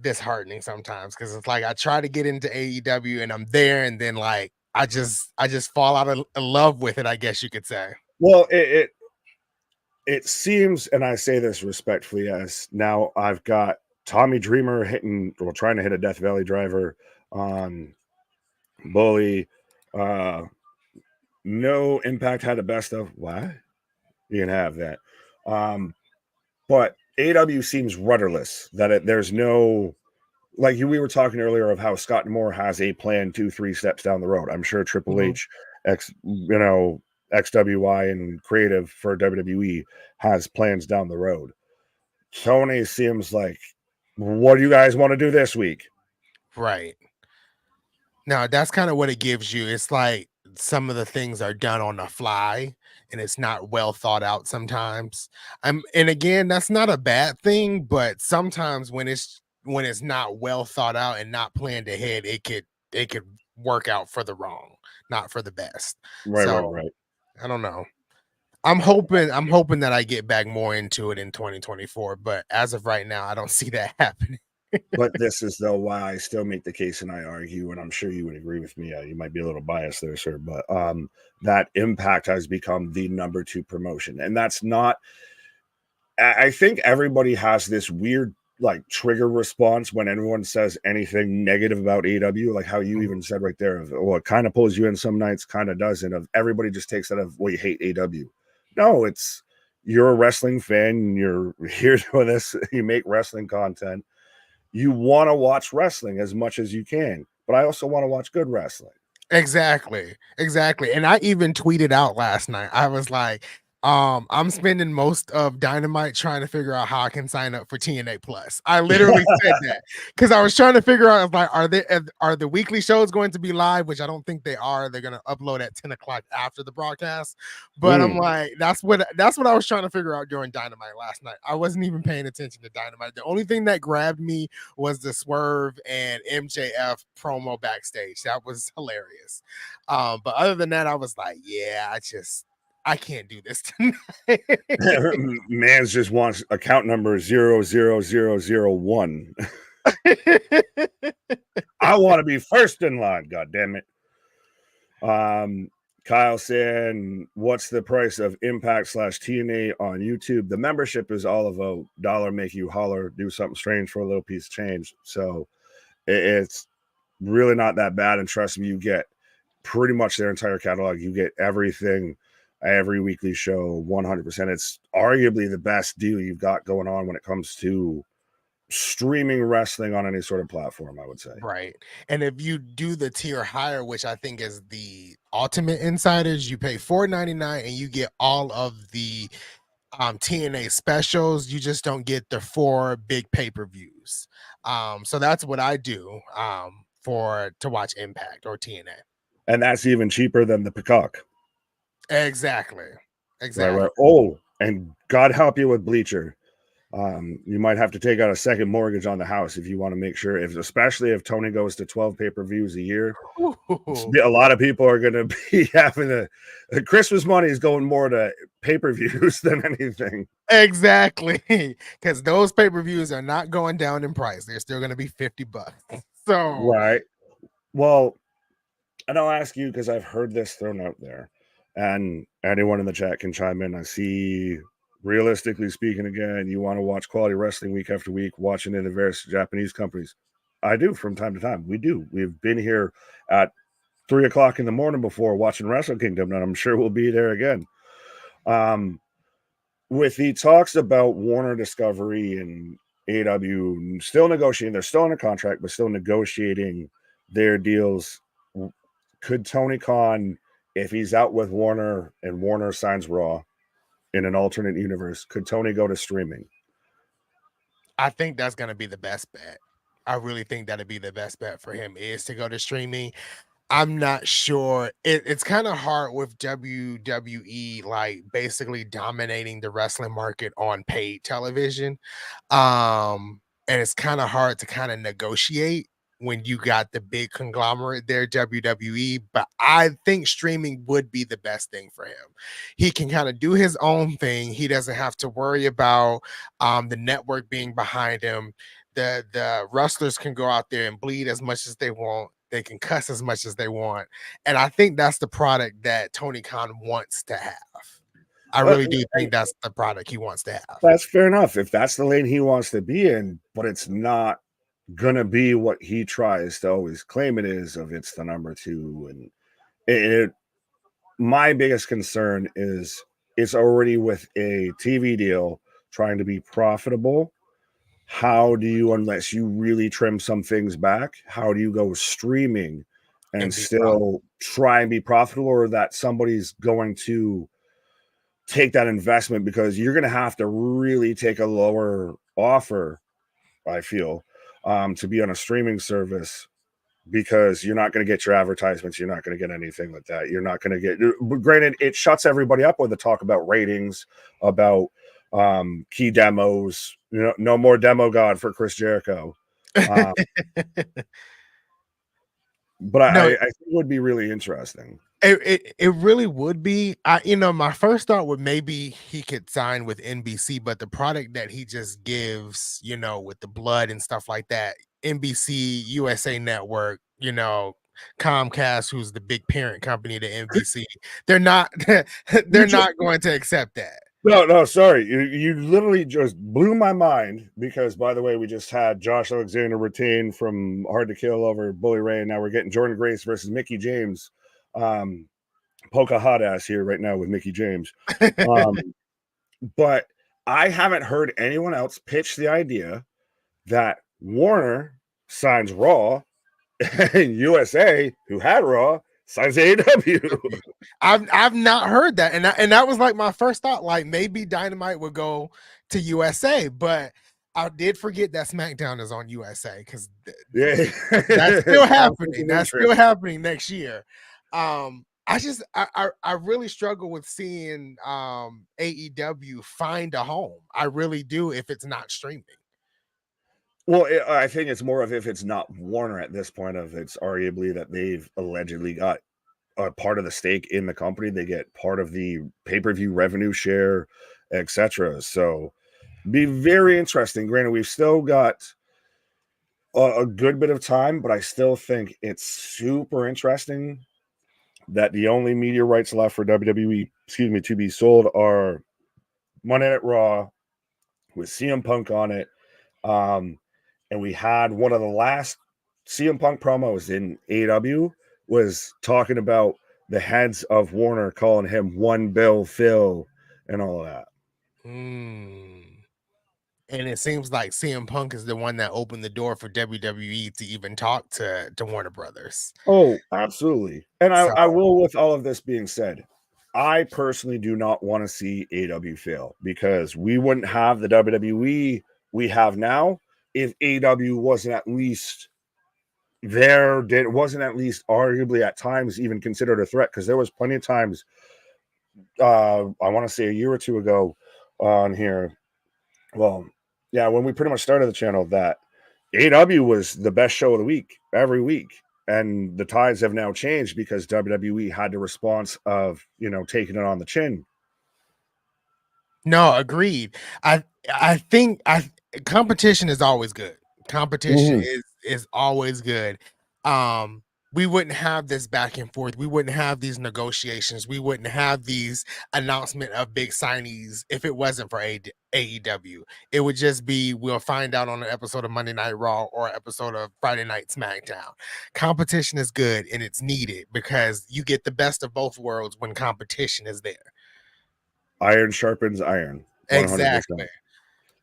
disheartening sometimes, because it's like I try to get into AEW and I'm there, and then like I just fall out of love with it, I guess you could say. Well, it seems, and I say this respectfully, as now I've got Tommy Dreamer trying to hit a Death Valley driver on Bully. No Impact had the best of. Why? You can have that. But AEW seems rudderless, that there's no, like we were talking earlier of how Scott Moore has a plan 2-3 steps down the road. I'm sure Triple H, XWI and creative for WWE has plans down the road. Tony seems like, what do you guys want to do this week? Right. Now, that's kind of what it gives you. It's like some of the things are done on the fly, and it's not well thought out sometimes. And again, that's not a bad thing, but sometimes when it's not well thought out and not planned ahead, it could work out for the wrong, not for the best. Right. I don't know. I'm hoping that I get back more into it in 2024, but as of right now, I don't see that happening. But this is though why I still make the case, and I argue, and I'm sure you would agree with me. You might be a little biased there, sir, but that Impact has become the number 2 promotion, and that's not. I think everybody has this weird like trigger response when everyone says anything negative about AEW, like how you even said right there. Well, it kind of pulls you in some nights, kind of doesn't. Of everybody just takes that of, well, you hate AEW. No, it's you're a wrestling fan. You're here doing this. You make wrestling content. You want to watch wrestling as much as you can, but I also want to watch good wrestling. Exactly. And I even tweeted out last night. I was like, I'm spending most of Dynamite trying to figure out how I can sign up for TNA Plus. I literally said that because I was trying to figure out, like, are the weekly shows going to be live? Which I don't think they are. They're going to upload at 10 o'clock after the broadcast. But I'm like, that's what I was trying to figure out during Dynamite last night. I wasn't even paying attention to Dynamite. The only thing that grabbed me was the Swerve and MJF promo backstage. That was hilarious. But other than that, I was like, yeah, I can't do this tonight. Mans just wants account number 00001. I want to be first in line. God damn it. Kyle saying, what's the price of Impact / TNA on YouTube? The membership is all of $1. Make you holler, do something strange for a little piece of change. So it's really not that bad. And trust me, you get pretty much their entire catalog. You get everything, every weekly show, 100%. It's arguably the best deal you've got going on when it comes to streaming wrestling on any sort of platform, I would say. Right. And if you do the tier higher, which I think is the Ultimate Insiders, you pay $4.99 and you get all of the TNA specials. You just don't get the 4 big pay-per-views. So that's what I do to watch Impact or TNA. And that's even cheaper than the Peacock. Exactly. Right. Oh, and God help you with Bleacher. You might have to take out a second mortgage on the house if you want to make sure, especially if Tony goes to 12 pay-per-views a year. Ooh. A lot of people are going to be having the Christmas money is going more to pay-per-views than anything. Exactly, because those pay-per-views are not going down in price. They're still going to be $50. So right. Well, and I'll ask you because I've heard this thrown out there, and anyone in the chat can chime in. I see. Realistically speaking, again, you want to watch quality wrestling week after week, watching in the various Japanese companies. I do from time to time. We do. We've been here at 3 o'clock in the morning before watching Wrestle Kingdom, and I'm sure we'll be there again. With the talks about Warner Discovery and AEW still negotiating, they're still in a contract, but still negotiating their deals. Could Tony Khan, if he's out with Warner and Warner signs Raw, in an alternate universe, could Tony go to streaming? I think that's going to be the best bet. I really think that'd be the best bet for him is to go to streaming. I'm not sure. It's kind of hard with WWE, like basically dominating the wrestling market on paid television. And it's kind of hard to kind of negotiate when you got the big conglomerate there, WWE. But I think streaming would be the best thing for him. He can kind of do his own thing. He doesn't have to worry about the network being behind him. The wrestlers can go out there and bleed as much as they want. They can cuss as much as they want. And I think that's the product that Tony Khan wants to have. I really do think that's the product he wants to have. That's fair enough. If that's the lane he wants to be in, but it's not going to be what he tries to always claim it is, of it's the number 2. And my biggest concern is it's already with a TV deal trying to be profitable. How do you, unless you really trim some things back, how do you go streaming and still try and be profitable, or that somebody's going to take that investment? Because you're going to have to really take a lower offer, I feel, to be on a streaming service, because you're not going to get your advertisements. You're not going to get anything like that. You're not going to get, granted, it shuts everybody up with the talk about ratings, about key demos. No more demo god for Chris Jericho. But I think it would be really interesting. It really would be. My first thought would maybe he could sign with NBC, but the product that he just gives, with the blood and stuff like that, NBC, USA Network, Comcast, who's the big parent company to NBC, they're not going to accept that. No, sorry. You literally just blew my mind, because, by the way, we just had Josh Alexander retain from Hard to Kill over Bully Ray, and now we're getting Jordan Grace versus Mickey James. Polka hot ass here right now with Mickey James. But I haven't heard anyone else pitch the idea that Warner signs Raw and USA, who had Raw, signs AEW. I've not heard that, and that was like my first thought. Like maybe Dynamite would go to USA, but I did forget that SmackDown is on USA, because that's still happening. That's still happening next year. I really struggle with seeing AEW find a home. I really do, if it's not streaming. Well, I think it's more of, if it's not Warner at this point, of it's arguably that they've allegedly got a part of the stake in the company. They get part of the pay-per-view revenue share, etc. So be very interesting. Granted, we've still got a good bit of time, but I still think it's super interesting that the only media rights left for WWE, to be sold are Monday Night Raw with CM Punk on it. And we had one of the last CM Punk promos in AEW was talking about the heads of Warner calling him One Bill Phil and all of that. And it seems like CM Punk is the one that opened the door for WWE to even talk to Warner Brothers. Oh, absolutely. And I will, with all of this being said, I personally do not want to see AEW fail, because we wouldn't have the WWE we have now if AEW wasn't at least there, wasn't at least arguably at times even considered a threat, because there was plenty of times, I want to say a year or two ago on here, well, yeah, when we pretty much started the channel, that AEW was the best show of the week every week, and the tides have now changed because WWE had the response of taking it on the chin. No, agreed. I think competition is always good. Competition is always good. We wouldn't have this back and forth. We wouldn't have these negotiations. We wouldn't have these announcement of big signees if it wasn't for AEW. It would just be, we'll find out on an episode of Monday Night Raw or an episode of Friday Night SmackDown. Competition is good, and it's needed, because you get the best of both worlds when competition is there. Iron sharpens iron. 100%. Exactly.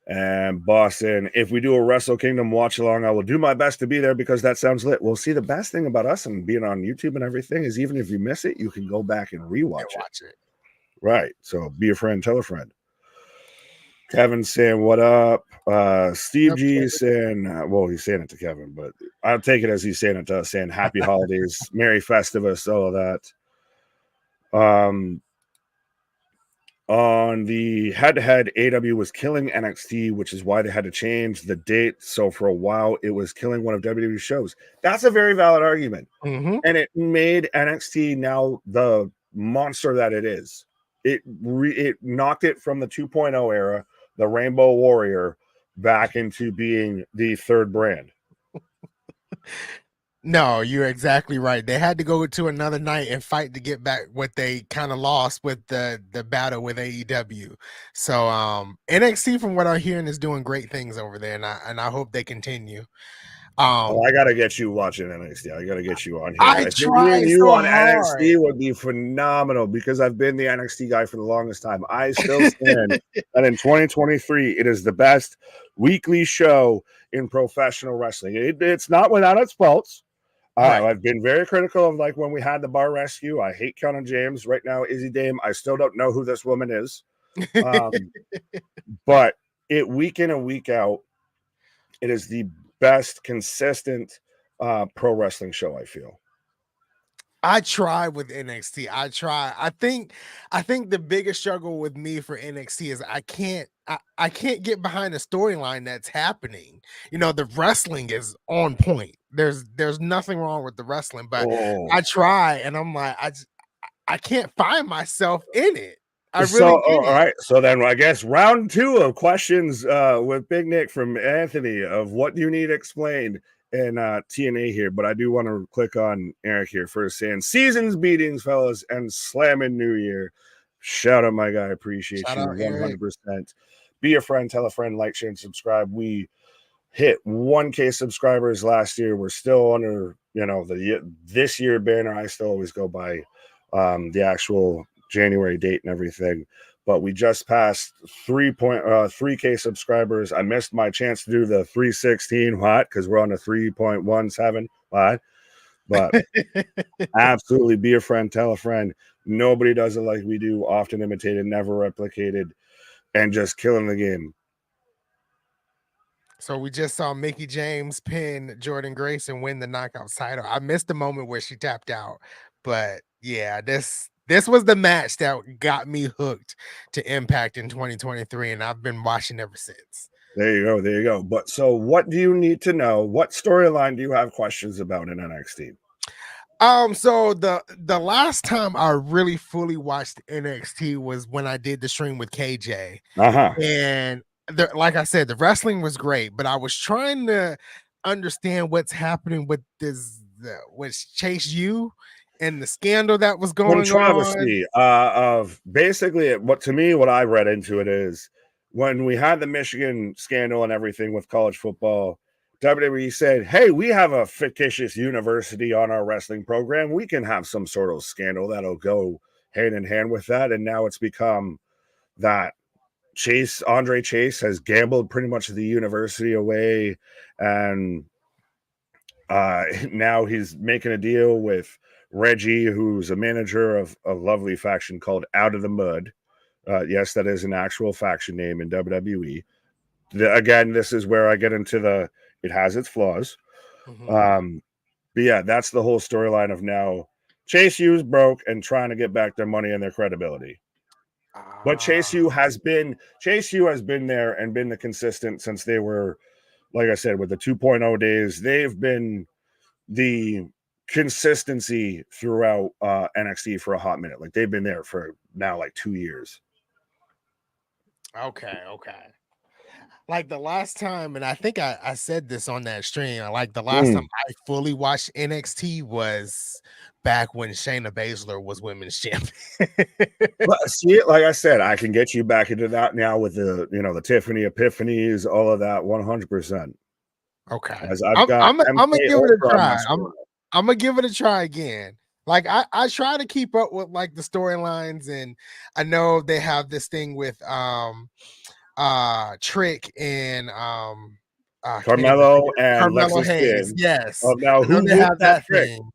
And Boston, if we do a Wrestle Kingdom watch along, I will do my best to be there, because that sounds lit. Well, see, the best thing about us and being on YouTube and everything is, even if you miss it, you can go back and rewatch it. Right. So be a friend, tell a friend. Kevin saying, what up? Steve G saying, well, he's saying it to Kevin, but I'll take it as he's saying it to us, saying happy holidays, Merry Festivus, all of that. On the head-to-head, AEW was killing NXT, which is why they had to change the date. So for a while, it was killing one of WWE's shows. That's a very valid argument. Mm-hmm. And it made NXT now the monster that it is. It knocked it from the 2.0 era, the Rainbow Warrior, back into being the third brand. No, you're exactly right. They had to go to another night and fight to get back what they kind of lost with the battle with AEW. So NXT, from what I'm hearing, is doing great things over there, and I hope they continue. I gotta get you watching NXT. I gotta get you on here. I think try you so on hard. NXT would be phenomenal because I've been the NXT guy for the longest time. I still stand that in 2023, it is the best weekly show in professional wrestling. It's not without its faults. Right. I've been very critical of like when we had the bar rescue. I hate Counting James right now. Izzy Dame. I still don't know who this woman is. But it week in and week out, it is the best consistent pro wrestling show, I feel. I try with NXT. I try. I think the biggest struggle with me for NXT is I can't get behind the storyline that's happening. You know, the wrestling is on point. There's nothing wrong with the wrestling, but I try and I'm like, I can't find myself in it. I really can't. All right. So then I guess round 2 of questions with Big Nick from Anthony of what do you need explained in TNA here. But I do want to click on Eric here first saying seasons beatings, fellas, and slamming New Year. Shout out, my guy. Appreciate you 100%. Be a friend, tell a friend, like, share, and subscribe. We hit 1K subscribers last year. We're still under, this year banner. I still always go by the actual January date and everything, but we just passed 3K subscribers. I missed my chance to do the 316 because we're on the 3.17 but absolutely be a friend, tell a friend. Nobody does it like we do, often imitated, never replicated, and just killing the game. So we just saw Mickie James pin Jordan Grace and win the knockout title. I missed the moment where she tapped out, but yeah, this was the match that got me hooked to Impact in 2023, and I've been watching ever since. There you go. But so what do you need to know? What storyline do you have questions about in NXT? So the last time I really fully watched NXT was when I did the stream with KJ. And like I said, the wrestling was great, but I was trying to understand what's happening with with Chase U and the scandal that was going controversy on. Of basically what I read into it is when we had the Michigan scandal and everything with college football, WWE said, hey, we have a fictitious university on our wrestling program. We can have some sort of scandal that'll go hand in hand with that. And now it's become that Andre Chase has gambled pretty much the university away. And now he's making a deal with Reggie, who's a manager of a lovely faction called Out of the Mud. Yes, that is an actual faction name in WWE. Again, this is where I get into it has its flaws. But yeah, that's the whole storyline of now Chase U's broke and trying to get back their money and their credibility. But Chase U has been there and been the consistent since they were, like I said, with the 2.0 days. They've been the consistency throughout NXT for a hot minute. Like they've been there for now like 2 years. Okay. Like the last time, and I think I said this on that stream, like the last time I fully watched NXT was back when Shayna Baszler was women's champion. But see, like I said, I can get you back into that now with the Tiffany Epiphanies, all of that 100%. Okay. As I'm gonna give it a try. I'm gonna give it a try again. Like I try to keep up with like the storylines, and I know they have this thing with Trick and Carmelo and Carmelo Lexis Hayes. King. Yes. Now who they have that Trick? thing.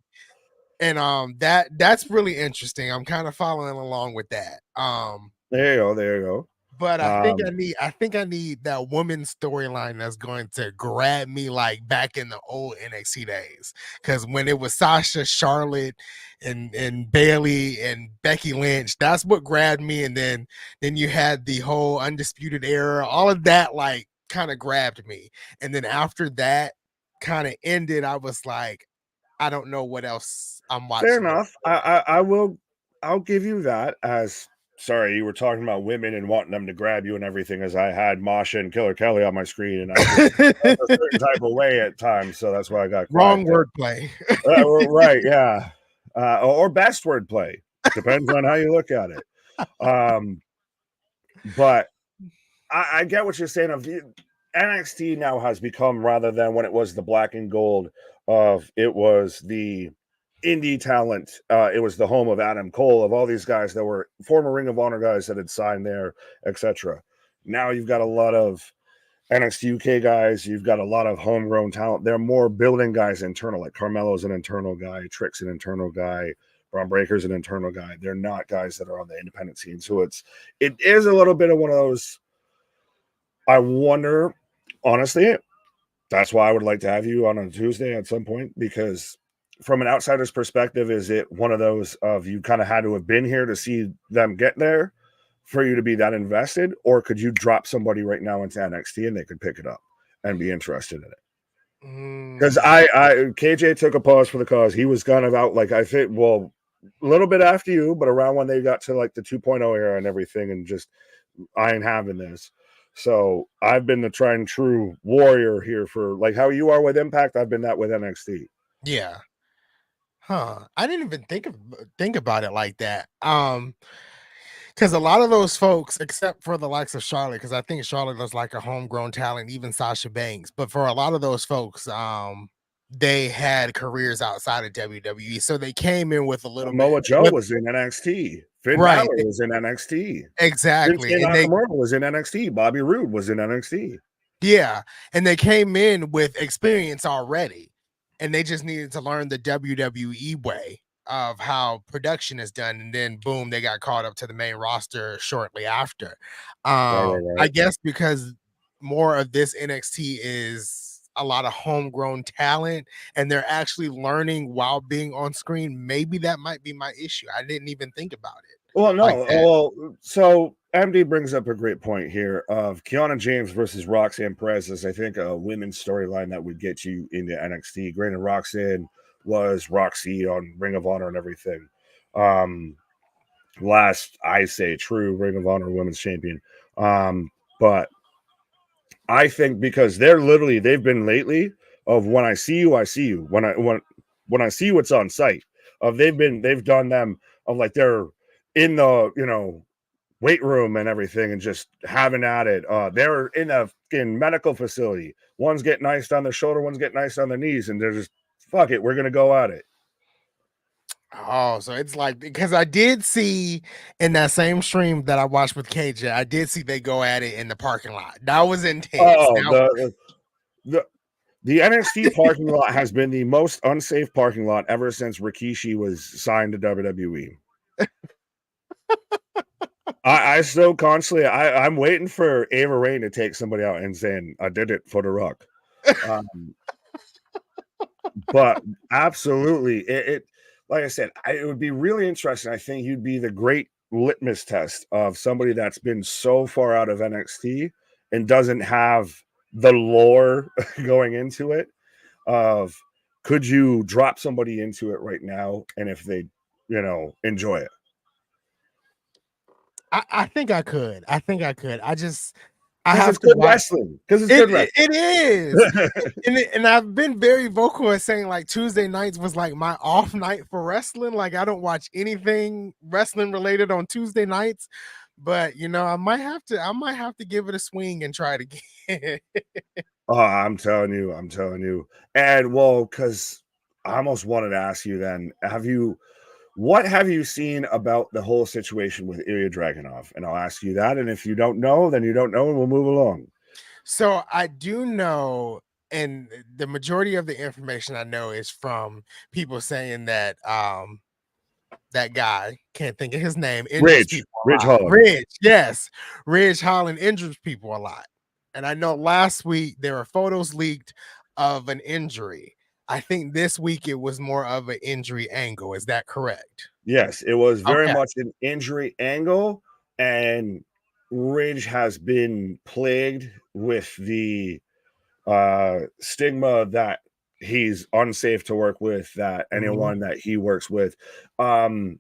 And that's really interesting. I'm kind of following along with that. There you go. But I think I need that woman storyline that's going to grab me like back in the old NXT days. Because when it was Sasha, Charlotte, and Bailey and Becky Lynch, that's what grabbed me. And then you had the whole Undisputed Era, all of that like kind of grabbed me. And then after that kind of ended, I was like, I don't know what else I'm watching. Fair enough. I'll give you that. As sorry, you were talking about women and wanting them to grab you and everything, as I had Masha and Killer Kelly on my screen, and I felt a certain type of way at times, so that's why I got wrong wordplay. Right, yeah. Or best wordplay. Depends on how you look at it. But I get what you're saying. Of NXT now has become, rather than when it was the black and gold of, it was the indie talent, it was the home of Adam Cole, of all these guys that were former Ring of Honor guys that had signed there, etc. Now you've got a lot of NXT UK guys, you've got a lot of homegrown talent. They're more building guys internal, like Carmelo's an internal guy, Trick's an internal guy, Braun Breaker's an internal guy. They're not guys that are on the independent scene. So it is a little bit of one of those, I wonder, honestly, that's why I would like to have you on a Tuesday at some point, because from an outsider's perspective, is it one of those of you kind of had to have been here to see them get there for you to be that invested, or could you drop somebody right now into NXT and they could pick it up and be interested in it? Because KJ took a pause for the cause. He was kind of out, like, I think, well, a little bit after you, but around when they got to like the 2.0 era and everything, and just, I ain't having this. So I've been the tried and true warrior here for, like, how you are with Impact. I've been that with NXT. Yeah. Huh. I didn't even think about it like that. Because a lot of those folks, except for the likes of Charlotte, because I think Charlotte was like a homegrown talent, even Sasha Banks. But for a lot of those folks, they had careers outside of WWE, so they came in with a little Samoa bit. Joe was in NXT. Finn Balor was in NXT. Exactly. And Nakamura was in NXT. Bobby Roode was in NXT. Yeah, and they came in with experience already, and they just needed to learn the WWE way of how production is done, and then boom, they got caught up to the main roster shortly after. Right. I guess because more of this NXT is a lot of homegrown talent, and they're actually learning while being on screen. Maybe that might be my issue. I didn't even think about it. Well, no. Like that. Well, so MD brings up a great point here of Kiana James versus Roxanne Perez is, I think, a women's storyline that would get you into NXT. Granted, Roxanne was Roxy on Ring of Honor and everything. Last, I say, true Ring of Honor women's champion. But I think because they've been lately of, when I see you, I see you. When I see you, it's on site. They've done them of, like, they're in the weight room and everything and just having at it. They're in medical facility. One's getting iced on their shoulder, one's getting iced on their knees, and they're just, fuck it, we're gonna go at it. Oh, so it's like, because I did see in that same stream that I watched with KJ, I did see they go at it in the parking lot. That was intense. Oh, the NXT parking lot has been the most unsafe parking lot ever since Rikishi was signed to WWE. I still constantly, I'm waiting for Ava Rain to take somebody out and saying, I did it for the Rock. But absolutely, it like I said, it would be really interesting. I think you'd be the great litmus test of somebody that's been so far out of NXT and doesn't have the lore going into it. Of, could you drop somebody into it right now, and if they, enjoy it? I think I could. I think I could. I have to watch wrestling, because it's good wrestling. It is. and I've been very vocal at saying, like, Tuesday nights was like my off night for wrestling. Like, I don't watch anything wrestling related on Tuesday nights, but I might have to give it a swing and try it again. Oh, I'm telling you. And well, because I almost wanted to ask you then, what have you seen about the whole situation with Ilya Dragunov? And I'll ask you that. And if you don't know, then you don't know, and we'll move along. So I do know, and the majority of the information I know is from people saying that that guy, can't think of his name, Ridge Holland. Ridge Holland injures people a lot. And I know last week there were photos leaked of an injury. I think this week it was more of an injury angle. Is that correct? Yes, it was very much an injury angle, and Ridge has been plagued with the stigma that he's unsafe to work with, that anyone that he works with. I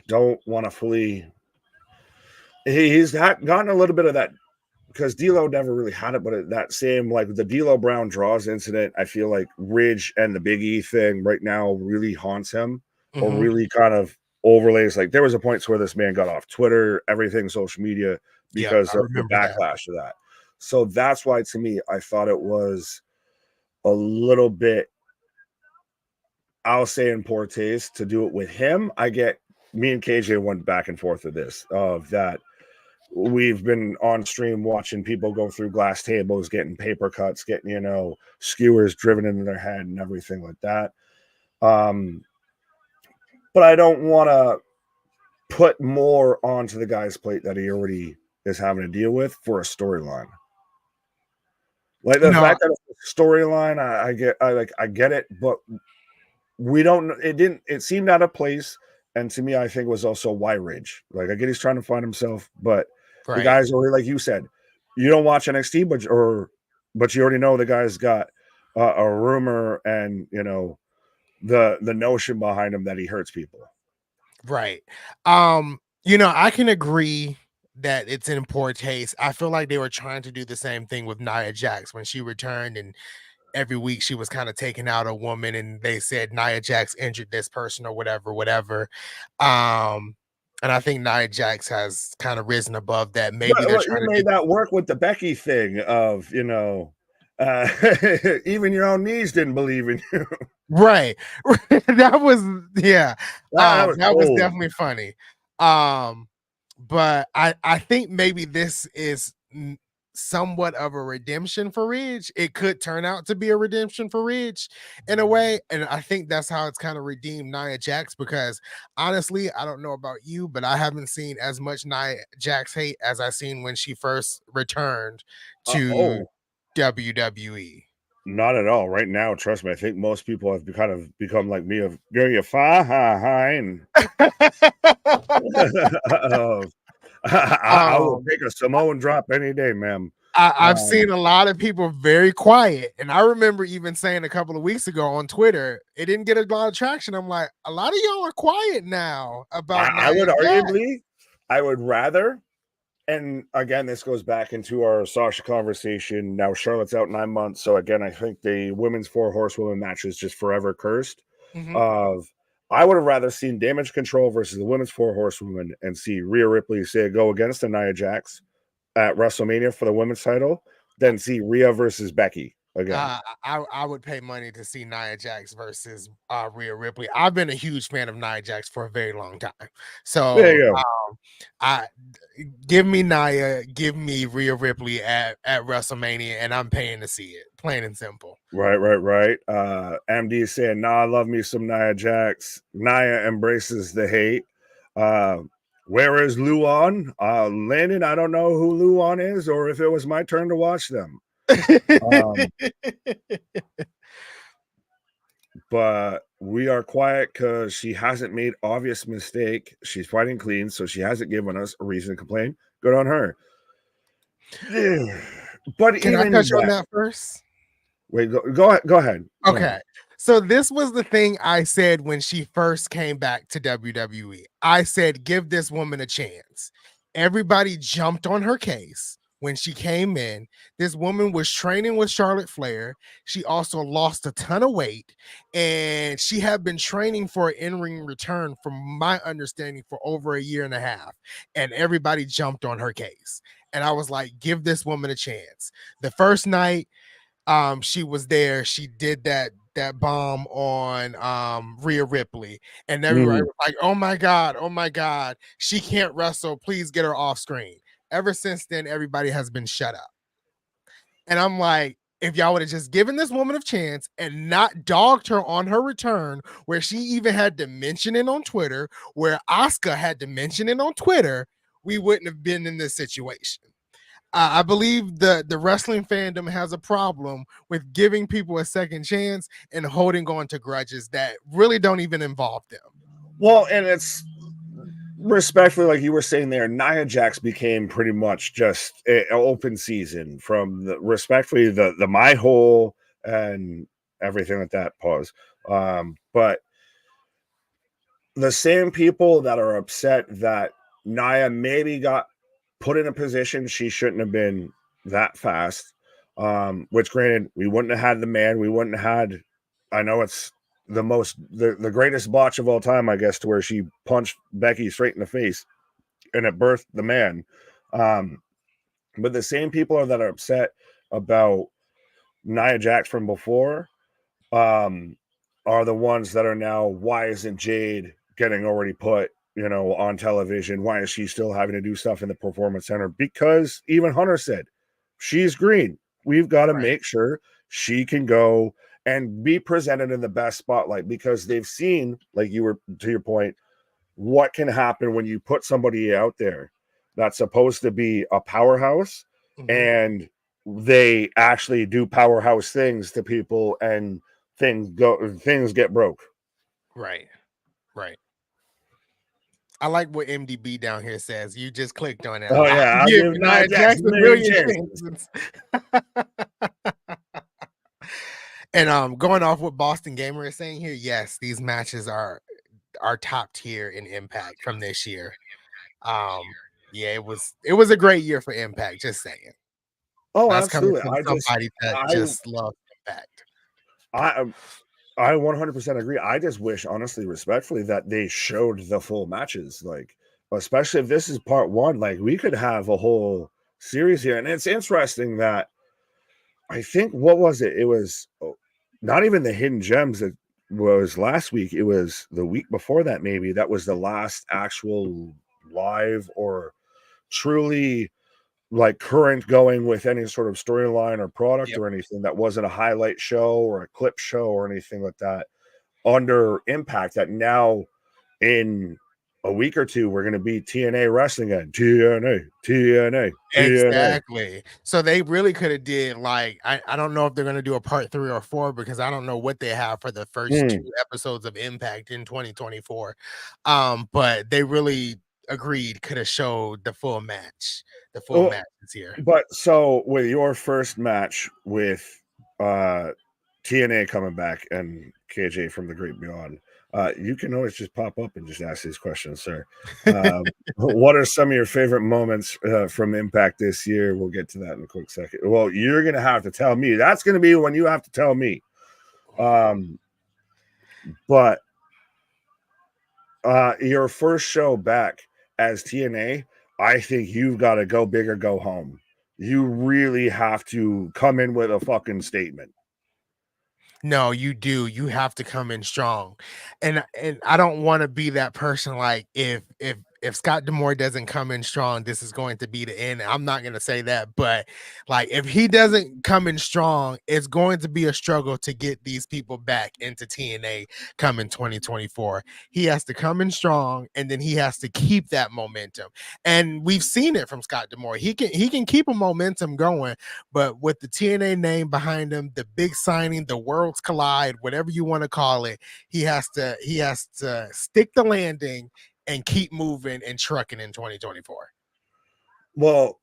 don't want to fully. He's gotten a little bit of that because D'Lo never really had it, but that same, like the D'Lo Brown draws incident, I feel like Ridge and the Big E thing right now really haunts him, or really kind of overlays. Like there was a point where this man got off Twitter, everything, social media, because of the backlash to that. So that's why, to me, I thought it was a little bit, I'll say, in poor taste to do it with him. Me and KJ went back and forth with this, of that we've been on stream watching people go through glass tables, getting paper cuts, getting, skewers driven into their head and everything like that. But I don't want to put more onto the guy's plate that he already is having to deal with for a storyline. Like the fact that it's a storyline, I get it, but it seemed out of place. And to me, I think it was also why Ridge. Like, I get he's trying to find himself, but the guys already, like you said, you don't watch NXT, but you already know the guy's got a rumor and the notion behind him that he hurts people. Right. I can agree that it's in poor taste. I feel like they were trying to do the same thing with Nia Jax when she returned, and every week she was kind of taking out a woman, and they said Nia Jax injured this person or whatever. And I think Nia Jax has kind of risen above that. Maybe they're trying to make that work with the Becky thing of, even your own knees didn't believe in you. Right. That was definitely funny. But I think maybe this is somewhat of a redemption for Ridge. It could turn out to be a redemption for Ridge in a way, and I think that's how it's kind of redeemed Nia Jax, because honestly, I don't know about you, but I haven't seen as much Nia Jax hate as I seen when she first returned to WWE. Not at all. Right now, trust me, I think most people have kind of become like me, of you're fine. I will take a Samoan drop any day, ma'am. I've seen a lot of people very quiet, and I remember even saying a couple of weeks ago on Twitter, it didn't get a lot of traction. I'm like, a lot of y'all are quiet now about. I would rather, and again, this goes back into our Sasha conversation. Now Charlotte's out 9 months, so again, I think the women's 4 horsewomen match is just forever cursed. I would have rather seen Damage Control versus the women's 4 horsewomen and see Rhea Ripley go against the Nia Jax at WrestleMania for the women's title than see Rhea versus Becky again. I would pay money to see Nia Jax versus Rhea Ripley. I've been a huge fan of Nia Jax for a very long time. So there you go. Give me Nia, give me Rhea Ripley at WrestleMania, and I'm paying to see it. Plain and simple. Right. MD saying, "Nah, I love me some Nia Jax." Nia embraces the hate. Where is Luan? Landon, I don't know who Luan is, or if it was my turn to watch them. But we are quiet because she hasn't made obvious mistake. She's fighting clean, so she hasn't given us a reason to complain. Good on her. But can I touch on that first? Wait, go ahead. Okay. So this was the thing I said when she first came back to WWE. I said, give this woman a chance. Everybody jumped on her case when she came in. This woman was training with Charlotte Flair. She also lost a ton of weight, and she had been training for an in-ring return, from my understanding, for over 1.5 years. And everybody jumped on her case. And I was like, give this woman a chance. The first night, she was there, she did that bomb on Rhea Ripley, and everybody was like, oh my god, she can't wrestle, please get her off screen. Ever since then, everybody has been shut up, and I'm like, if y'all would have just given this woman a chance and not dogged her on her return, where she even had to mention it on Twitter, where Asuka had to mention it on Twitter, we wouldn't have been in this situation. I believe the wrestling fandom has a problem with giving people a second chance and holding on to grudges that really don't even involve them. Well, and it's respectfully, like you were saying there, Nia Jax became pretty much just an open season from the respectfully the my hole and everything like that. Pause. But the same people that are upset that Nia maybe got put in a position she shouldn't have been that fast. Which granted, we wouldn't have had the man, we wouldn't have had, I know it's the greatest botch of all time, I guess, to where she punched Becky straight in the face and it birthed the man. But the same people that are upset about Nia Jax from before are the ones that are now, why isn't Jade getting already put, on television? Why is she still having to do stuff in the Performance Center? Because even Hunter said, she's green. We've got to make sure she can go and be presented in the best spotlight, because they've seen, like you were, to your point, what can happen when you put somebody out there that's supposed to be a powerhouse and they actually do powerhouse things to people and things get broke. Right. I like what MDB down here says. You just clicked on it. Oh yeah, I'll give Nia Jax a million chances. And going off what Boston Gamer is saying here, yes, these matches are top tier in Impact from this year. Yeah, it was a great year for Impact. Just saying. Oh, that's absolutely. Coming from somebody that just loves Impact. I 100% agree. I just wish, honestly, respectfully, that they showed the full matches. Like, especially if this is part one, like we could have a whole series here. And it's interesting that I think, what was it? It was not even the hidden gems that was last week. It was the week before that, maybe. That was the last actual live or truly like current going with any sort of storyline or product or anything that wasn't a highlight show or a clip show or anything like that under Impact, that now in a week or two we're going to be TNA wrestling again. TNA. Exactly. So they really could have did, like, I don't know if they're going to do a part 3 or 4, because I don't know what they have for the first 2 episodes of Impact in 2024. But they really agreed could have showed the full match. The full match is here. But so with your first match with TNA coming back and KJ from the Great Beyond, you can always just pop up and just ask these questions, sir. What are some of your favorite moments from Impact this year? We'll get to that in a quick second. Well, you're going to have to tell me. That's going to be when you have to tell me. But your first show back as TNA, I think you've got to go big or go home. You really have to come in with a fucking statement. No, you do. You have to come in strong. And I don't want to be that person, like, if Scott D'Amore doesn't come in strong, this is going to be the end. I'm not going to say that, but like, if he doesn't come in strong, it's going to be a struggle to get these people back into TNA come in 2024. He has to come in strong, and then he has to keep that momentum. And we've seen it from Scott D'Amore. He can keep a momentum going, but with the TNA name behind him, the big signing, the worlds collide, whatever you want to call it, he has to stick the landing and keep moving and trucking in 2024. Well,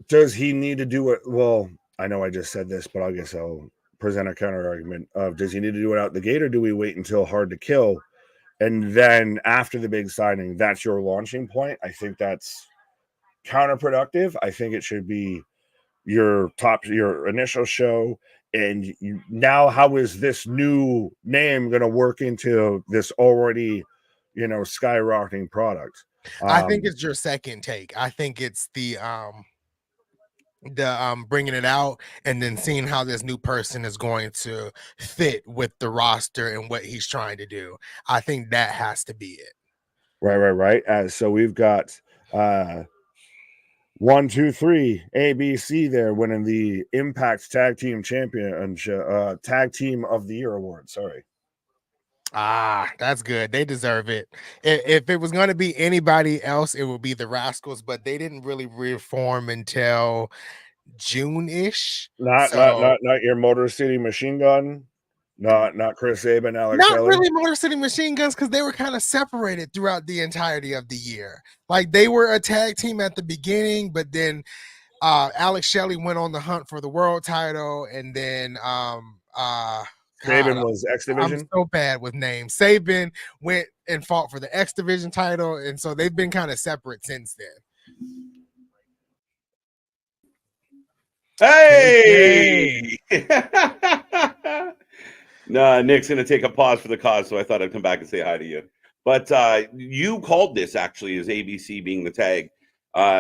does he need to do it? Well, I know I just said this, but I guess I'll present a counter argument of, does he need to do it out the gate, or do we wait until Hard to Kill? And then after the big signing, that's your launching point. I think that's counterproductive. I think it should be your initial show. And now, how is this new name going to work into this already, skyrocketing product? I think it's your second take. I think it's the bringing it out and then seeing how this new person is going to fit with the roster and what he's trying to do. I think that has to be it. Right. So we've got 1, 2, 3, ABC there winning the Impact Tag Team Championship, Tag Team of the Year award. Sorry. That's good. They deserve it. If it was going to be anybody else, it would be the Rascals, but they didn't really reform until June-ish. Not your Motor City Machine Gun. Not Chris Sabin, Alex Not Shelley. really Motor City Machine Guns, because they were kind of separated throughout the entirety of the year. Like they were a tag team at the beginning, but then Alex Shelley went on the hunt for the world title, and then Sabin was X Division. I'm so bad with names. Sabin went and fought for the X Division title, and so they've been kind of separate since then. Hey! No, Nick's gonna take a pause for the cause, so I thought I'd come back and say hi to you. But you called this actually as ABC being the tag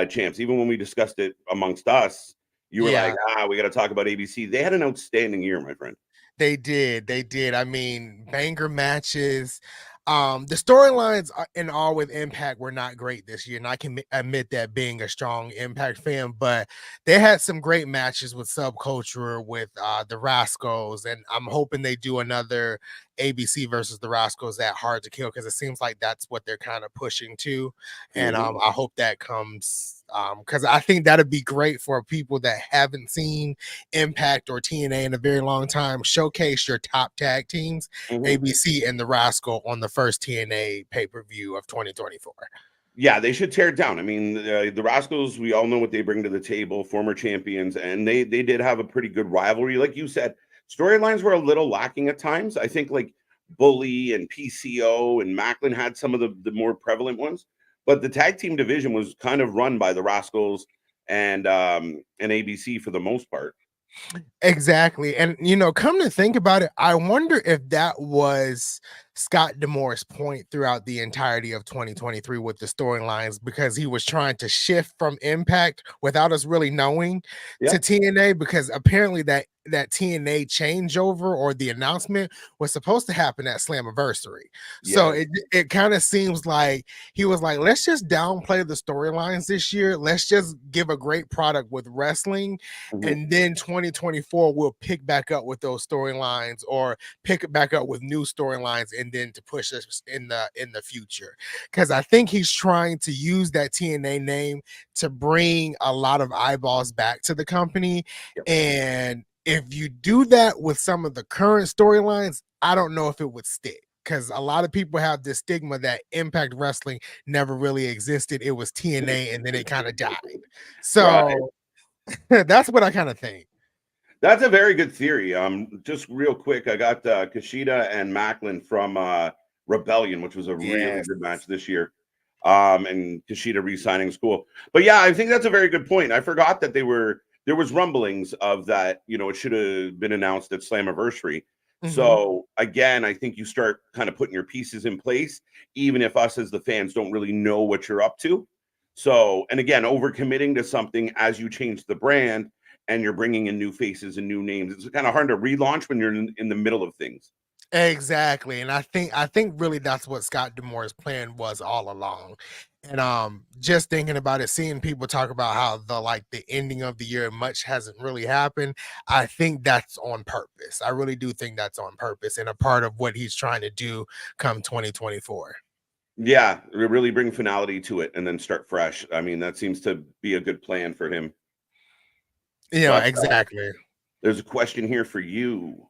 champs. Even when we discussed it amongst us, you were like, we got to talk about ABC. They had an outstanding year, my friend. They did. I mean, banger matches. The storylines in all with Impact were not great this year, and I can admit that being a strong Impact fan, but they had some great matches with Subculture, with the Rascals, and I'm hoping they do another ABC versus the Rascals at Hard to Kill, because it seems like that's what they're kind of pushing to, and I hope that comes, because I think that'd be great for people that haven't seen Impact or TNA in a very long time. Showcase your top tag teams, ABC and the Rascal, on the first TNA pay-per-view of 2024. Yeah, they should tear it down. I mean, the Rascals, we all know what they bring to the table, former champions, and they did have a pretty good rivalry. Like you said, storylines were a little lacking at times. I think like Bully and PCO and Macklin had some of the more prevalent ones, but the tag team division was kind of run by the Rascals and ABC for the most part. Exactly. And, come to think about it, I wonder if that was Scott D'Amore's point throughout the entirety of 2023 with the storylines, because he was trying to shift from Impact without us really knowing to TNA, because apparently that TNA changeover or the announcement was supposed to happen at Slammiversary. So it kind of seems like he was like, let's just downplay the storylines this year. Let's just give a great product with wrestling. And then 2024 we'll pick back up with those storylines, or pick it back up with new storylines, and then to push us in the future. Because I think he's trying to use that TNA name to bring a lot of eyeballs back to the company. And if you do that with some of the current storylines, I don't know if it would stick, because a lot of people have this stigma that Impact Wrestling never really existed. It was TNA, and then it kind of died. So that's what I kind of think. That's a very good theory. Just real quick, I got Kushida and Macklin from Rebellion, which was a really good match this year. And Kushida re-signing is cool. But yeah, I think that's a very good point. I forgot that there was rumblings of that, it should have been announced at Slammiversary. So again, I think you start kind of putting your pieces in place, even if us as the fans don't really know what you're up to. So, and again, overcommitting to something as you change the brand and you're bringing in new faces and new names. It's kind of hard to relaunch when you're in the middle of things. Exactly. And I think really that's what Scott D'Amore's plan was all along. And just thinking about it, seeing people talk about how the ending of the year, much hasn't really happened. I think that's on purpose. I really do think that's on purpose, and a part of what he's trying to do come 2024. Yeah, really bring finality to it and then start fresh. I mean, that seems to be a good plan for him. Yeah, exactly. There's a question here for you.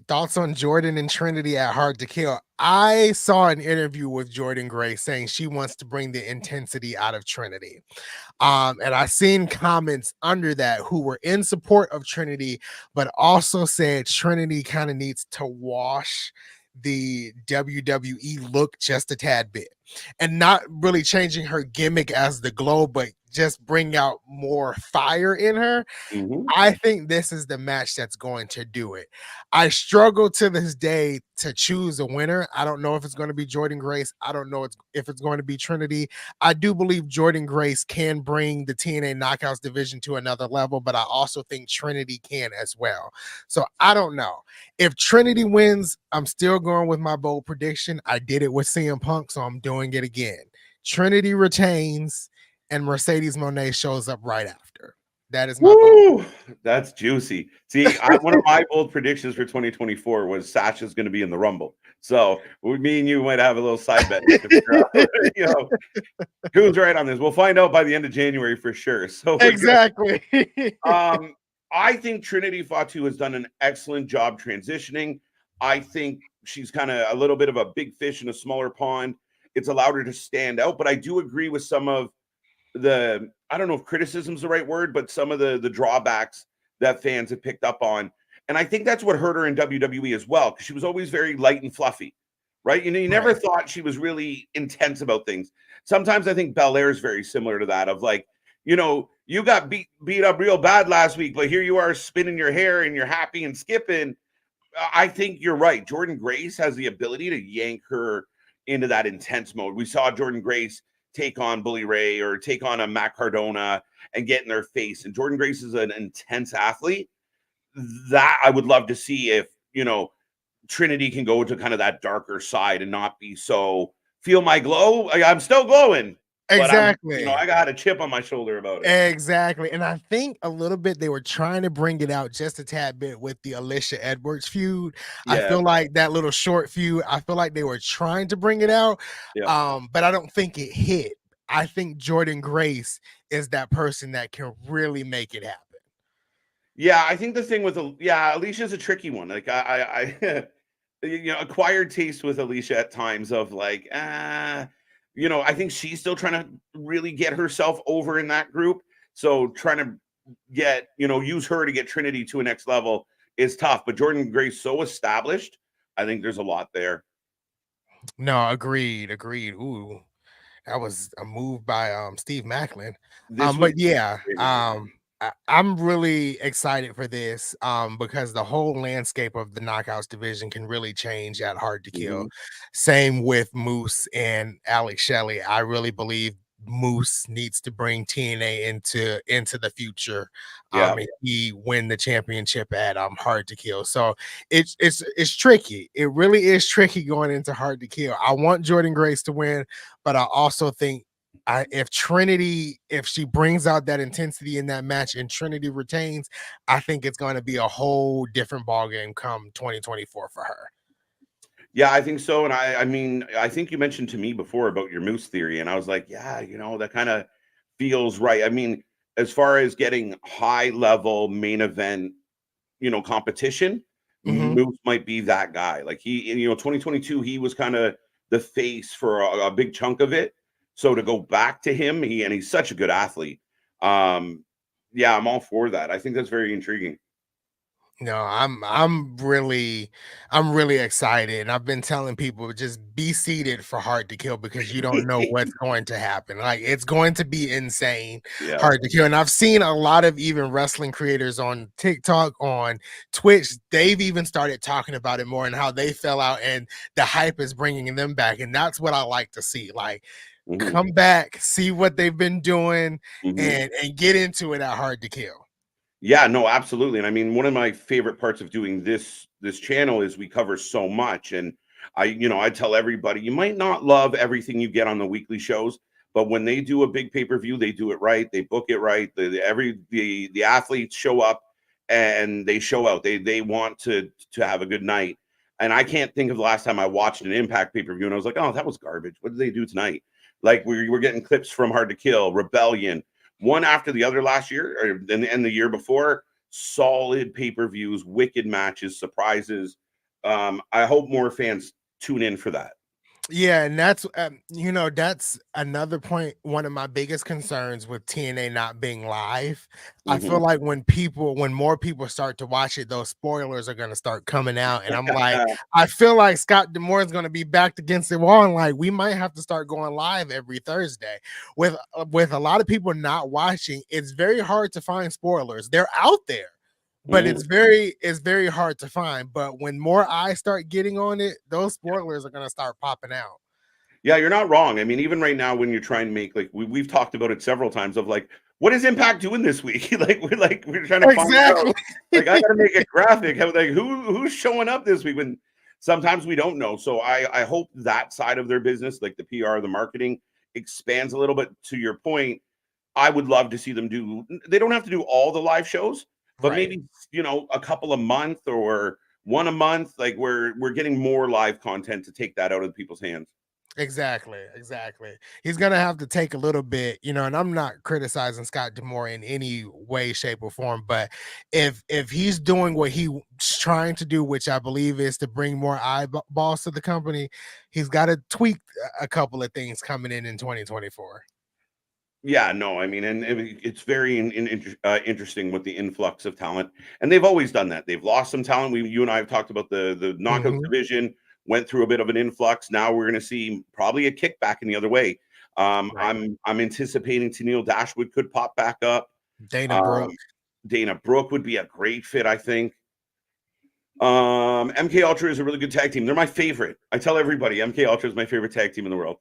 Thoughts on Jordan and Trinity at Hard to Kill? I saw an interview with Jordan Gray saying she wants to bring the intensity out of Trinity. And I seen comments under that who were in support of Trinity, but also said Trinity kind of needs to wash the WWE look just a tad bit, and not really changing her gimmick as the Glow, but just bring out more fire in her. I think this is the match that's going to do it. I struggle to this day to choose a winner. I don't know if it's going to be Jordan Grace. I don't know if it's going to be Trinity. I do believe Jordan Grace can bring the TNA Knockouts division to another level, but I also think Trinity can as well. So I don't know. If Trinity wins, I'm still going with my bold prediction. I did it with CM Punk, so I'm doing it again. Trinity retains. and Mercedes Moné shows up right after. That is my Woo! That's juicy. See, one of my bold predictions for 2024 was Sasha's going to be in the Rumble. So me and you might have a little side bet to figure out, you know, who's right on this. We'll find out by the end of January for sure. So exactly. I think Trinity Fatu has done an excellent job transitioning. I think she's kind of a little bit of a big fish in a smaller pond. It's allowed her to stand out, but I do agree with some of the, I don't know if criticism is the right word, but some of the drawbacks that fans have picked up on. And I think that's what hurt her in WWE as well, because she was always very light and fluffy, right? You know, you never thought she was really intense about things. Sometimes I think Belair is very similar to that, of like, you know, you got beat up real bad last week, but here you are spinning your hair and you're happy and skipping. I think you're right. Jordynne Grace has the ability to yank her into that intense mode. We saw Jordynne Grace take on Bully Ray or take on a Matt Cardona and get in their face. And Jordynne Grace is an intense athlete that I would love to see if, you know, Trinity can go to kind of that darker side and not be so feel my glow. I'm still glowing. Exactly. But you know, I got a chip on my shoulder about it. Exactly. And I think a little bit they were trying to bring it out just a tad bit with the Alicia Edwards feud. Yeah. I feel like that little short feud, I feel like they were trying to bring it out. Yeah. But I don't think it hit. I think Jordynne Grace is that person that can really make it happen. Yeah, I think the thing with Alicia's a tricky one. Like I you know, acquired taste with Alicia at times of like, you know, I think she's still trying to really get herself over in that group. So trying to get, you know, use her to get Trinity to a next level is tough. But Jordynne Grace so established, I think there's a lot there. No, agreed. Ooh, that was a move by Steve Macklin. But yeah, I'm really excited for this because the whole landscape of the Knockouts division can really change at Hard to Kill. Same with Moose and Alex Shelley. I really believe Moose needs to bring TNA into the future. And he win the championship at Hard to Kill. So it's tricky. It really is tricky going into Hard to Kill. I want Jordynne Grace to win, but I also think if Trinity, if she brings out that intensity in that match and Trinity retains, I think it's going to be a whole different ballgame come 2024 for her. Yeah, I think so. And I mean, I think you mentioned to me before about your Moose theory, and I was like, yeah, you know, that kind of feels right. I mean, as far as getting high level main event, you know, competition, Moose might be that guy. Like he, you know, 2022, he was kind of the face for a big chunk of it. So to go back to him, he's such a good athlete. Yeah, I'm all for that. I think that's very intriguing. No, I'm really excited. And I've been telling people just be seated for Hard to Kill because you don't know what's going to happen. Like it's going to be insane. Hard to Kill. And I've seen a lot of even wrestling creators on TikTok, on Twitch, they've even started talking about it more and how they fell out and the hype is bringing them back. And that's what I like to see. Like come back, see what they've been doing and get into it at Hard to Kill. Yeah, no, absolutely. And I mean, one of my favorite parts of doing this channel is we cover so much. And I tell everybody, you might not love everything you get on the weekly shows, but when they do a big pay-per-view, they do it right. They book it right. The athletes show up and they show out. They want to have a good night. And I can't think of the last time I watched an Impact pay-per-view and I was like, oh, that was garbage. What did they do tonight? Like we're getting clips from Hard to Kill, Rebellion, one after the other last year and the year before. Solid pay-per-views, wicked matches, surprises. I hope more fans tune in for that. Yeah, and that's that's another point. One of my biggest concerns with TNA not being live, I feel like when more people start to watch it, those spoilers are going to start coming out, and I'm like, I feel like Scott D'Amore is going to be backed against the wall, and like we might have to start going live every Thursday. With a lot of people not watching, it's very hard to find spoilers. They're out there. But it's very hard to find. But when more eyes start getting on it, those spoilers are going to start popping out. Yeah, you're not wrong. I mean, even right now, when you're trying to make, like, we've talked about it several times of like, what is Impact doing this week? we're trying to find out. Like, I got to make a graphic. Like, who's showing up this week? When sometimes we don't know. So I hope that side of their business, like the PR, the marketing, expands a little bit. To your point, I would love to see them do. They don't have to do all the live shows, but Right. maybe a couple a month or one a month. Like we're getting more live content to take that out of people's hands. Exactly. He's gonna have to take a little bit, and I'm not criticizing Scott D'Amore in any way, shape, or form, but if he's doing what he's trying to do, which I believe is to bring more eyeballs to the company, he's got to tweak a couple of things coming in 2024. Yeah, no, I mean, and it's very interesting with the influx of talent, and they've always done that. They've lost some talent. You and I have talked about the knockout division went through a bit of an influx. Now we're going to see probably a kickback in the other way. Right. I'm anticipating Tennille Dashwood could pop back up. Dana Brooke. Dana Brooke would be a great fit, I think. MK Ultra is a really good tag team. They're my favorite. I tell everybody MK Ultra is my favorite tag team in the world.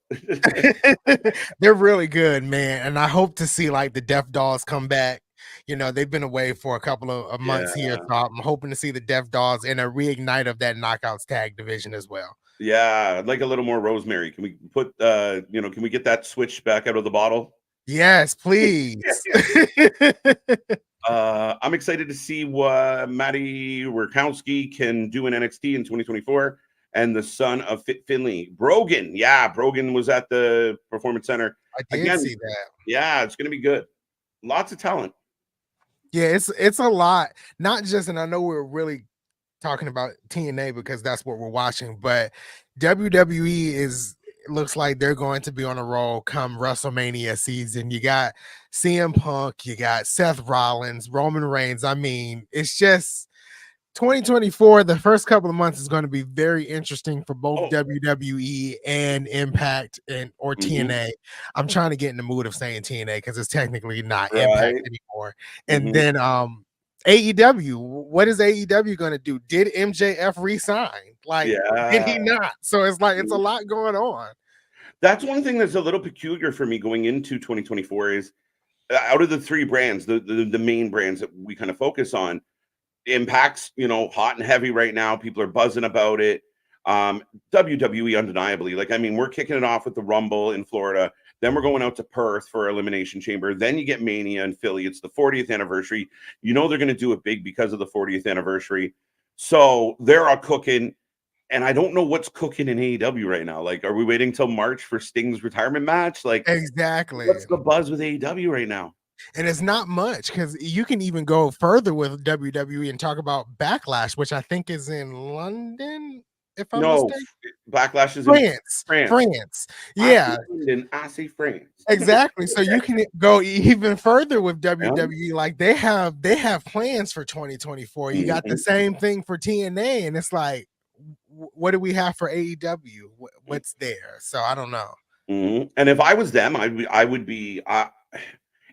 They're really good, man. And I hope to see like the Death Dolls come back. They've been away for a couple of months here. So I'm hoping to see the Death Dolls in a reignite of that Knockouts tag division as well. Yeah, I'd like a little more Rosemary. Can we put can we get that switch back out of the bottle? Yes, please. I'm excited to see what Maddie Werkowski can do in NXT in 2024. And the son of Fit Finley, Brogan. Yeah, Brogan was at the Performance Center. I did see that. Yeah, it's going to be good. Lots of talent. Yeah, it's a lot. Not just, and I know we're really talking about TNA because that's what we're watching, but WWE looks like they're going to be on a roll come WrestleMania season. You got CM Punk, you got Seth Rollins, Roman Reigns. I mean, it's just 2024. The first couple of months is going to be very interesting for both WWE and Impact or TNA. I'm trying to get in the mood of saying TNA because it's technically not Impact anymore. And then AEW, what is AEW going to do? Did MJF resign? Did he not? So it's like, it's a lot going on. That's one thing that's a little peculiar for me going into 2024 is out of the three brands, the main brands that we kind of focus on, Impact's, hot and heavy right now. People are buzzing about it. WWE undeniably, we're kicking it off with the Rumble in Florida. Then we're going out to Perth for Elimination Chamber. Then you get Mania in Philly. It's the 40th anniversary. They're going to do it big because of the 40th anniversary. So they're all cooking. And I don't know what's cooking in AEW right now. Are we waiting till March for Sting's retirement match? Exactly. What's the buzz with AEW right now? And it's not much because you can even go further with WWE and talk about Backlash, which I think is in London. If I'm mistaken, Backlash is France. in France. Yeah. I see France. Exactly. So you can go even further with WWE. Like they have plans for 2024. You got the same thing for TNA, and it's like, what do we have for AEW? What's there? So I don't know. And if I was them, I would be.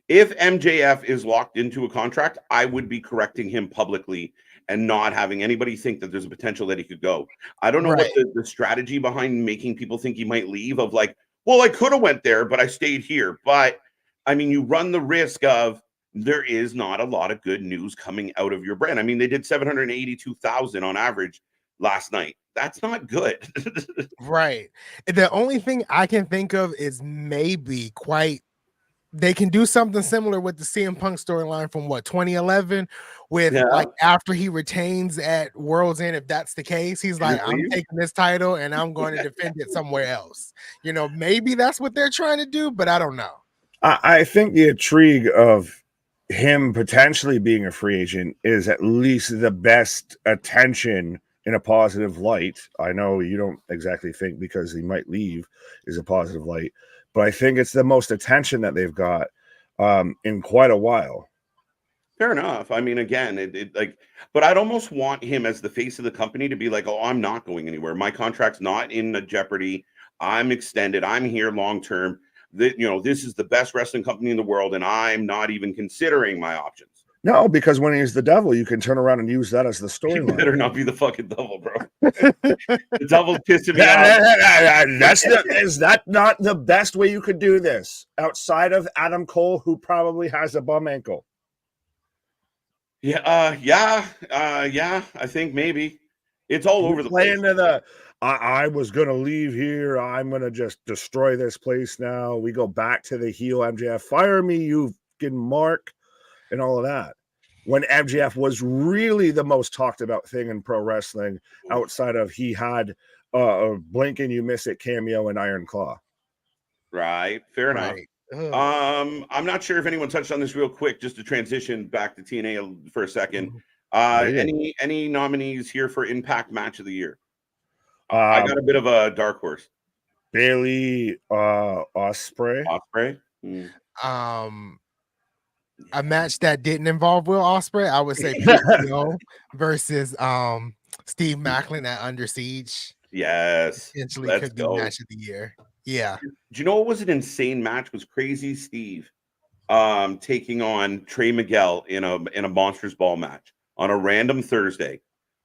If MJF is locked into a contract, I would be correcting him publicly and not having anybody think that there's a potential that he could go. I don't know what the strategy behind making people think he might leave of well, I could have went there, but I stayed here. But I mean, you run the risk of there is not a lot of good news coming out of your brand. I mean, they did 782,000 on average last night. That's not good. Right. The only thing I can think of is maybe they can do something similar with the CM Punk storyline from 2011 with after he retains at World's End. If that's the case, he's like, I'm taking this title and I'm going to defend it somewhere else. Maybe that's what they're trying to do, but I don't know. I think the intrigue of him potentially being a free agent is at least the best attention in a positive light. I know you don't exactly think because he might leave is a positive light, but I think it's the most attention that they've got in quite a while. Fair enough. I mean, again, but I'd almost want him as the face of the company to be like, oh, I'm not going anywhere. My contract's not in jeopardy. I'm extended. I'm here long term. This is the best wrestling company in the world, and I'm not even considering my options. No, because when he's the devil, you can turn around and use that as the storyline. You better not be the fucking devil, bro. The devil's pissing me off. Is that not the best way you could do this outside of Adam Cole, who probably has a bum ankle? Yeah. I think maybe. It's all over the place. I was gonna leave here. I'm gonna just destroy this place now. We go back to the heel MJF. Fire me, you fucking mark, and all of that. When MJF was really the most talked about thing in pro wrestling, outside of he had a blink and you miss it cameo in Iron Claw. Right. Fair enough. I'm not sure if anyone touched on this real quick, just to transition back to TNA for a second. Any nominees here for Impact Match of the Year? I got a bit of a dark horse. Bailey Ospreay. A match that didn't involve Will Ospreay, I would say PCO versus Steve Macklin at Under Siege. Yes, potentially could be match of the year. Yeah. Do you know what was an insane match? It was Crazy Steve taking on Trey Miguel in a Monsters Ball match on a random Thursday.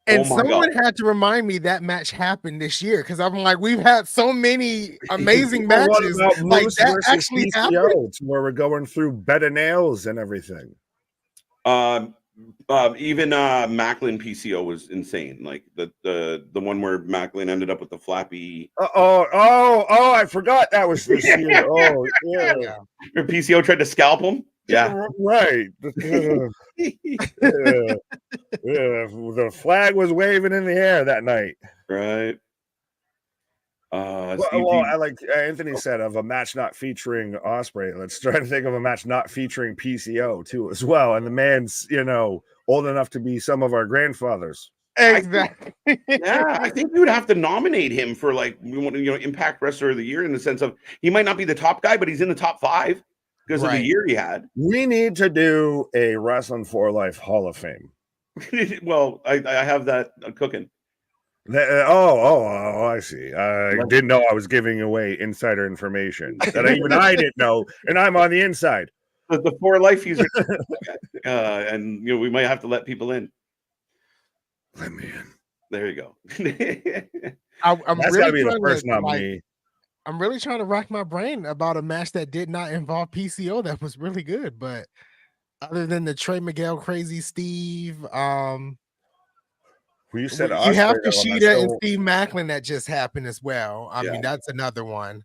And someone had to remind me that match happened this year, because I'm like, we've had so many amazing matches. Like that actually happened, where we're going through bed of nails and everything. Even Macklin PCO was insane. Like the one where Macklin ended up with the flappy. I forgot that was this year. Oh yeah. PCO tried to scalp him. Yeah, right. The flag was waving in the air that night. Right. I like Anthony said of a match not featuring Ospreay. Let's try to think of a match not featuring PCO too as well. And the man's, old enough to be some of our grandfathers. Exactly. I think you would have to nominate him for Impact Wrestler of the Year, in the sense of he might not be the top guy, but he's in the top 5 because of the year he had. We need to do a Wrestling for Life Hall of Fame. Well, I have that cooking. I see. I didn't know I was giving away insider information that even I didn't know, and I'm on the inside. The For Life user, and we might have to let people in. Let me in. There you go. I'm That's really gotta be the first nominee. I'm really trying to rack my brain about a match that did not involve PCO that was really good, but other than the Trey Miguel, Crazy Steve, you said you have Kushida and Steve Macklin that just happened as well. I mean, that's another one.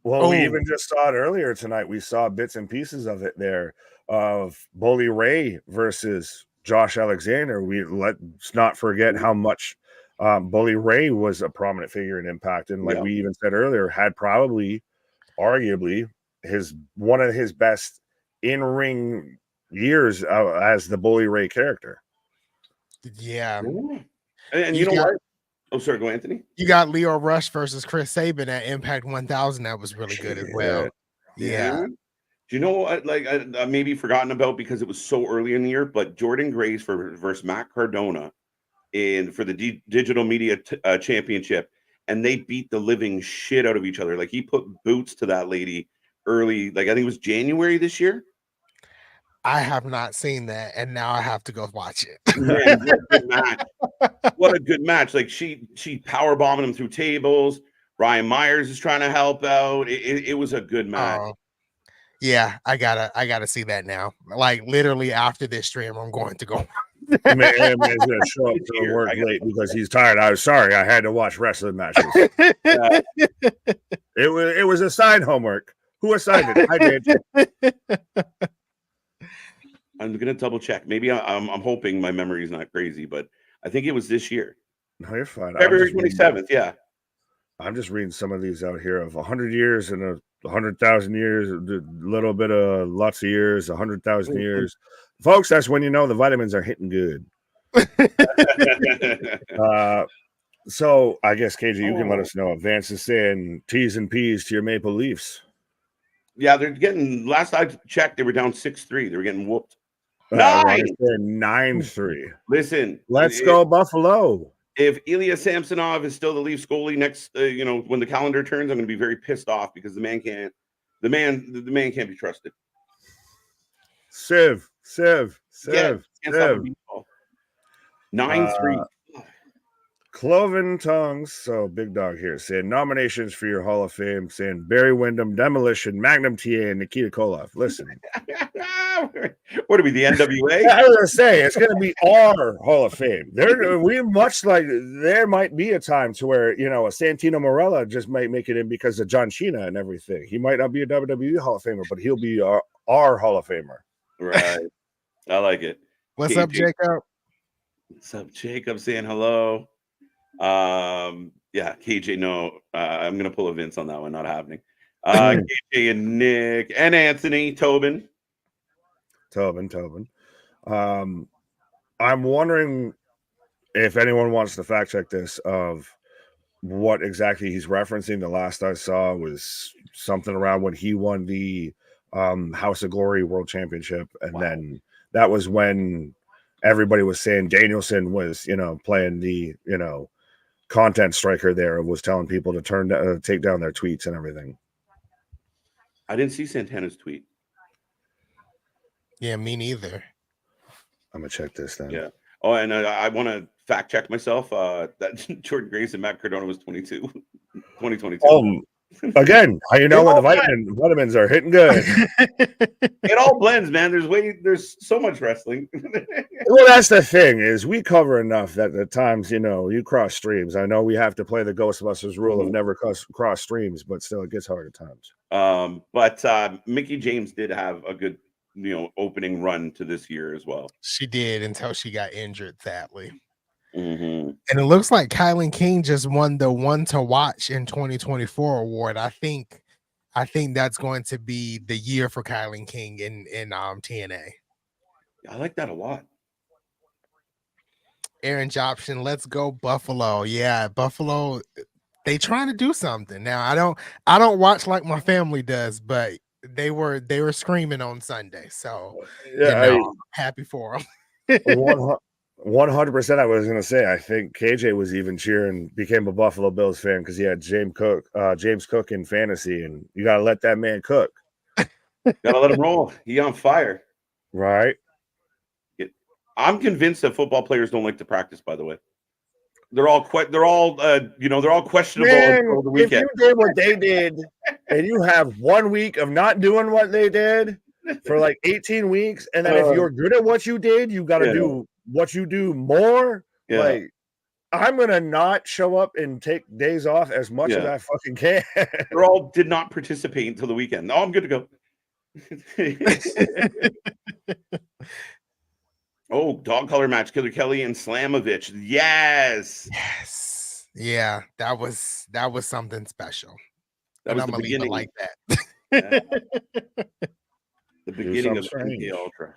We even just saw it earlier tonight. We saw bits and pieces of it there of Bully Ray versus Josh Alexander. Let's not forget how much Bully Ray was a prominent figure in Impact, and like we even said earlier, had probably, arguably, one of his best in-ring years as the Bully Ray character. Yeah. And you know what? Oh, sorry, go Anthony. You got Leo Rush versus Chris Sabin at Impact 1000. That was really good as well. Yeah. Do you know what? Like, I maybe forgotten about because it was so early in the year, but Jordan Grace versus Matt Cardona for the Digital Media Championship, and they beat the living shit out of each other. Like, he put boots to that lady early. Like, I think it was January this year. I have not seen that, and now I have to go watch it. Man, what a good match. What a good match. Like, she power bombing him through tables. Ryan Myers is trying to help out. It was a good match. Yeah, I gotta see that now. Like, literally after this stream, I'm going to go. Man's gonna show up to work late because he's tired. I was sorry, I had to watch wrestling matches. It was assigned homework. Who assigned it? I did. I'm gonna double check. Maybe I'm hoping my memory is not crazy, but I think it was this year. No, you're fine. February 27th. Yeah. I'm just reading some of these out here of 100 years and 100,000 years, a little bit of lots of years, 100,000 years. Folks, that's when you know the vitamins are hitting good. So I guess, KJ, you can let us know. Vance is saying T's and P's to your Maple Leafs. Yeah, they're getting, last I checked, they were down 6-3. They were getting whooped. 9-3. Listen, let's go Buffalo. If Ilya Samsonov is still the Leafs goalie next, when the calendar turns, I'm going to be very pissed off because the man can't be trusted. Civ. 9-3. Cloven Tongues, so Big Dog here, saying nominations for your Hall of Fame, saying Barry Windham, Demolition, Magnum TA, and Nikita Koloff. Listen. What are we, the NWA? I was going to say, it's going to be our Hall of Fame. There might be a time to where, a Santino Marella just might make it in because of John Cena and everything. He might not be a WWE Hall of Famer, but he'll be our Hall of Famer. Right. I like it. What's up, Jacob? What's up, Jacob? Saying hello. Yeah, KJ, no, I'm gonna pull a Vince on that one, not happening. KJ and Nick and Anthony Tobin. I'm wondering if anyone wants to fact check this of what exactly he's referencing. The last I saw was something around when he won the House of Glory World Championship, and then that was when everybody was saying Danielson was, playing the, content striker there, was telling people to take down their tweets and everything. I didn't see Santana's tweet. Yeah, me neither. I'm gonna check this then. Yeah. Oh, and I want to fact check myself. That Jordan Grace and Matt Cardona was 2022. Again, how you know when the vitamins are hitting good? It all blends, man. There's so much wrestling. Well, that's the thing, is we cover enough that at times, you cross streams. I know we have to play the Ghostbusters rule of never cross streams, but still it gets hard at times. But Mickie James did have a good, opening run to this year as well. She did, until she got injured, sadly. Mm-hmm. And it looks like Kylan King just won the One to Watch in 2024 award. I think that's going to be the year for Kylan King in TNA. I like that a lot. Aaron Jobson, let's go Buffalo. Yeah, Buffalo, they trying to do something. Now I don't watch like my family does, but they were screaming on Sunday. So yeah, I'm happy for them. 100%. I was going to say, I think KJ was even cheering, became a Buffalo Bills fan because he had James Cook in fantasy, and you got to let that man cook. Gotta let him roll. He on fire. Right. I'm convinced that football players don't like to practice, by the way. They're all questionable until the weekend. If you did what they did and you have 1 week of not doing what they did for like 18 weeks, and then if you're good at what you did, you got to do what you do more. Yeah. Like, I'm gonna not show up and take days off as much as I fucking can. They all did not participate until the weekend. Oh, I'm good to go. Oh, dog color match, Killer Kelly and Slamovich. Yes. Yeah, that was something special. That was the beginning like that. The beginning of MK Ultra.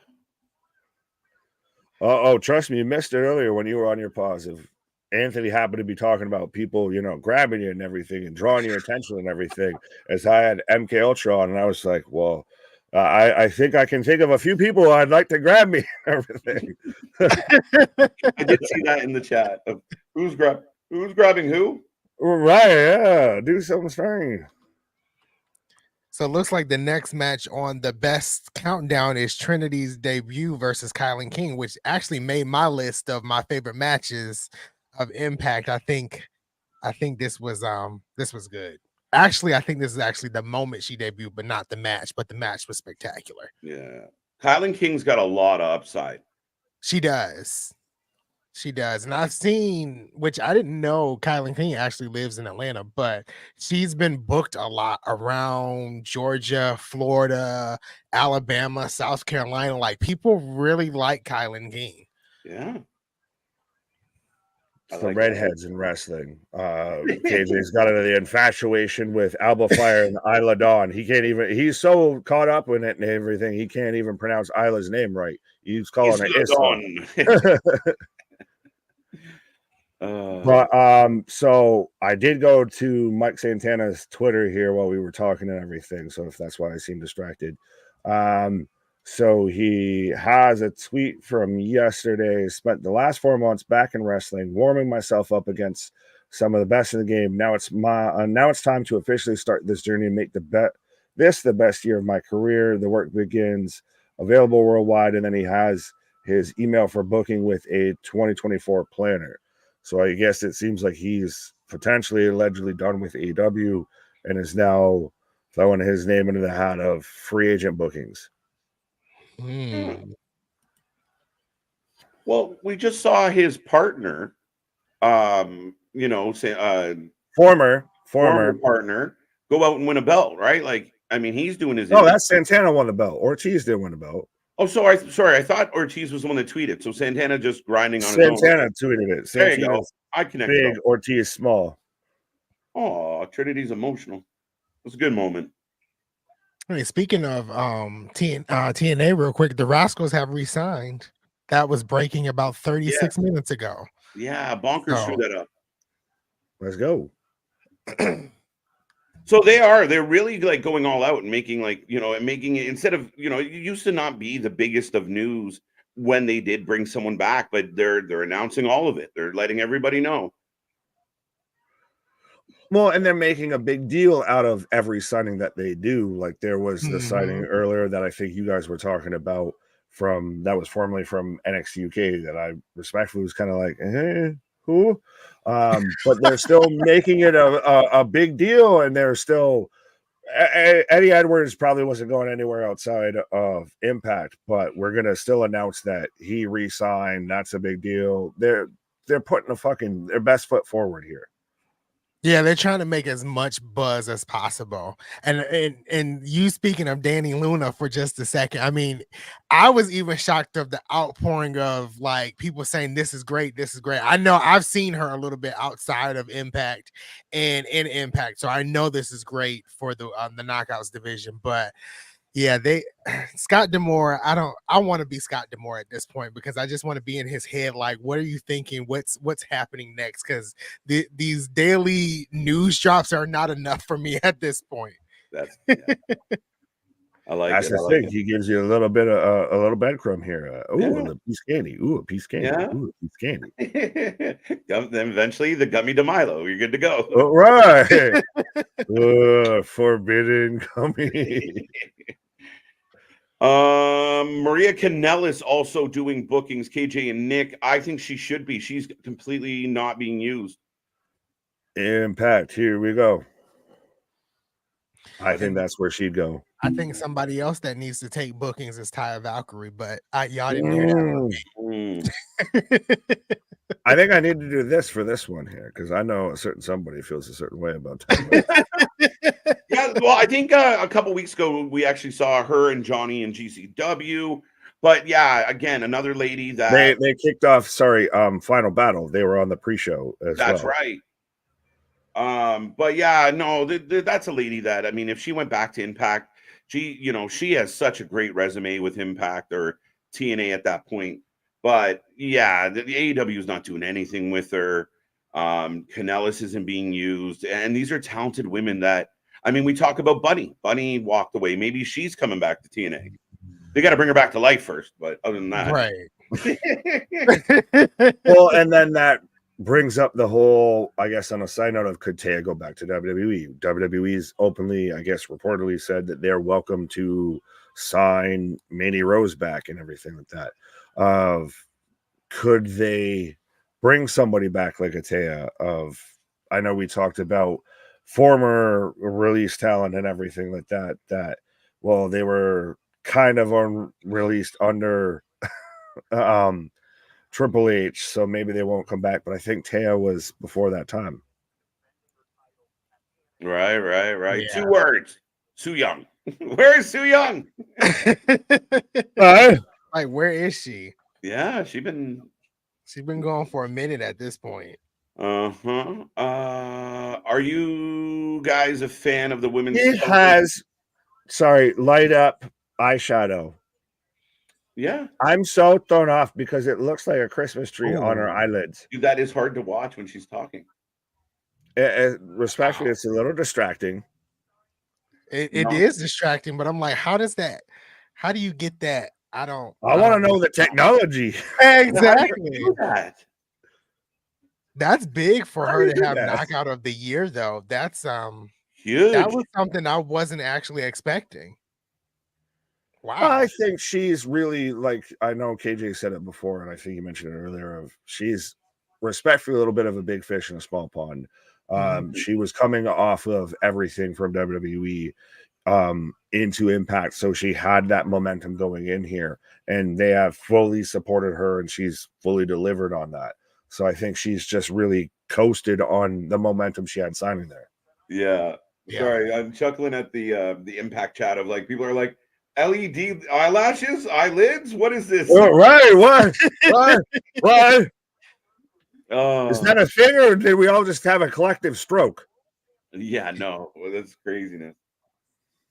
Oh, trust me, you missed it earlier when you were on your pause. If Anthony happened to be talking about people, grabbing you and everything and drawing your attention and everything, as I had MK Ultra on, and I was like, well, I think I can think of a few people I'd like to grab me and everything. I did see that in the chat. Who's grabbing who? Right, yeah. Do something strange. So it looks like the next match on the best countdown is Trinity's debut versus Kylan King, which actually made my list of my favorite matches of Impact. I think this was good. Actually, I think this is actually the moment she debuted, but not the match. But the match was spectacular. Yeah, Kylan King's got a lot of upside. She does. And I've seen, which I didn't know Kylan King actually lives in Atlanta, but she's been booked a lot around Georgia, Florida, Alabama, South Carolina. Like, people really like Kylan King. Yeah. The redheads in wrestling. KJ's got the infatuation with Alba Fire and Isla Dawn. He's so caught up in it and everything, he can't even pronounce Isla's name right. He's calling her Isla. So I did go to Mike Santana's Twitter here while we were talking and everything. So if that's why I seem distracted. So he has a tweet from yesterday. Spent the last 4 months back in wrestling, warming myself up against some of the best in the game. Now it's time to officially start this journey and make the best year of my career. The work begins. Available worldwide, and then he has his email for booking with a 2024 planner. So I guess it seems like he's potentially allegedly done with AEW and is now throwing his name into the hat of free agent bookings. Well, we just saw his partner, say former partner go out and win a belt, right? Like, I mean, he's doing his. Oh, that's Santana won the belt. Ortiz did win the belt. Oh, sorry. I thought Ortiz was the one that tweeted. So Santana just grinding on Santana his own. Santana tweeted it. There you go. I connected. Big, Ortiz small. Oh, Trinity's emotional. It was a good moment. I mean, speaking of TNA, real quick, the Rascals have re-signed. That was breaking about 36 minutes ago. Yeah, Bonkers threw that up. Let's go. So they're really like going all out and making making it, instead of, it used to not be the biggest of news when they did bring someone back, but they're announcing all of it. They're letting everybody know. Well, and they're making a big deal out of every signing that they do. Like there was the signing earlier that I think you guys were talking about that was formerly from NXT UK that I respectfully was kind of like, who? But they're still making it a big deal, and they're still Eddie Edwards probably wasn't going anywhere outside of Impact, but we're gonna still announce that he re-signed. That's a big deal. They're putting their best foot forward here. Yeah, they're trying to make as much buzz as possible. And you speaking of Danny Luna for just a second, I mean, I was even shocked of the outpouring of like people saying this is great, this is great. I know I've seen her a little bit outside of Impact and in Impact, so I know this is great for the Knockouts division. But yeah, Scott D'Amore, I want to be Scott D'Amore at this point because I just want to be in his head. Like, what are you thinking? What's happening next? Because these daily news drops are not enough for me at this point. I like That's the thing. He gives you a little bit of a little breadcrumb here. A piece candy. Ooh, a piece candy. Yeah. Ooh, a piece candy. Then eventually the gummy de Milo. You're good to go. All right. Forbidden gummy. Maria Kanellis also doing bookings. KJ and Nick. I think she should be. She's completely not being used. Impact. Here we go. I think that's where she'd go. I think somebody else that needs to take bookings is Taya Valkyrie, but y'all didn't hear that. I think I need to do this for this one here because I know a certain somebody feels a certain way about Taya. Yeah, well, I think a couple weeks ago we actually saw her and Johnny in GCW. But yeah, again, another lady that they kicked off. Final Battle. They were on the pre-show as well. That's right. But yeah, no, that's a lady that, I mean, if she went back to Impact, she has such a great resume with Impact or TNA at that point. But yeah, the AEW is not doing anything with her. Kanellis isn't being used, and these are talented women that, I mean, we talk about Bunny. Bunny walked away. Maybe she's coming back to TNA. They got to bring her back to life first, but other than that, right. Well, and then that brings up the whole, I guess, on a side note of could Taya go back to WWE? WWE's openly, I guess, reportedly said that they're welcome to sign Mandy Rose back and everything like that. Could they bring somebody back like a Taya? I know we talked about former release talent and everything like that. Well, they were kind of released under Triple H, so maybe they won't come back. But I think Taya was before that time. Right. Yeah. 2 words. Su Yung. Where is Su Yung? Like, where is she? Yeah, she's been gone for a minute at this point. Are you guys a fan of the women's? It has, light up eyeshadow. Yeah, I'm so thrown off because it looks like a Christmas tree on her eyelids. Dude, that is hard to watch when she's talking. Respectfully, It's a little distracting. It is distracting, but I'm like, how do you get that? I want to know the technology. Exactly. Do that? That's big for her to have knockout of the year, though. That's huge. That was something I wasn't actually expecting. Wow. I think she's really, like, I know KJ said it before, and I think you mentioned it earlier, she's respectfully a little bit of a big fish in a small pond. She was coming off of everything from WWE into Impact, so she had that momentum going in here, and they have fully supported her, and she's fully delivered on that. So I think she's just really coasted on the momentum she had signing there. Yeah. Sorry, I'm chuckling at the Impact chat of like people are like, LED eyelashes, eyelids. What is this? Oh, right? What? Is that a thing, or did we all just have a collective stroke? Yeah, no, that's craziness.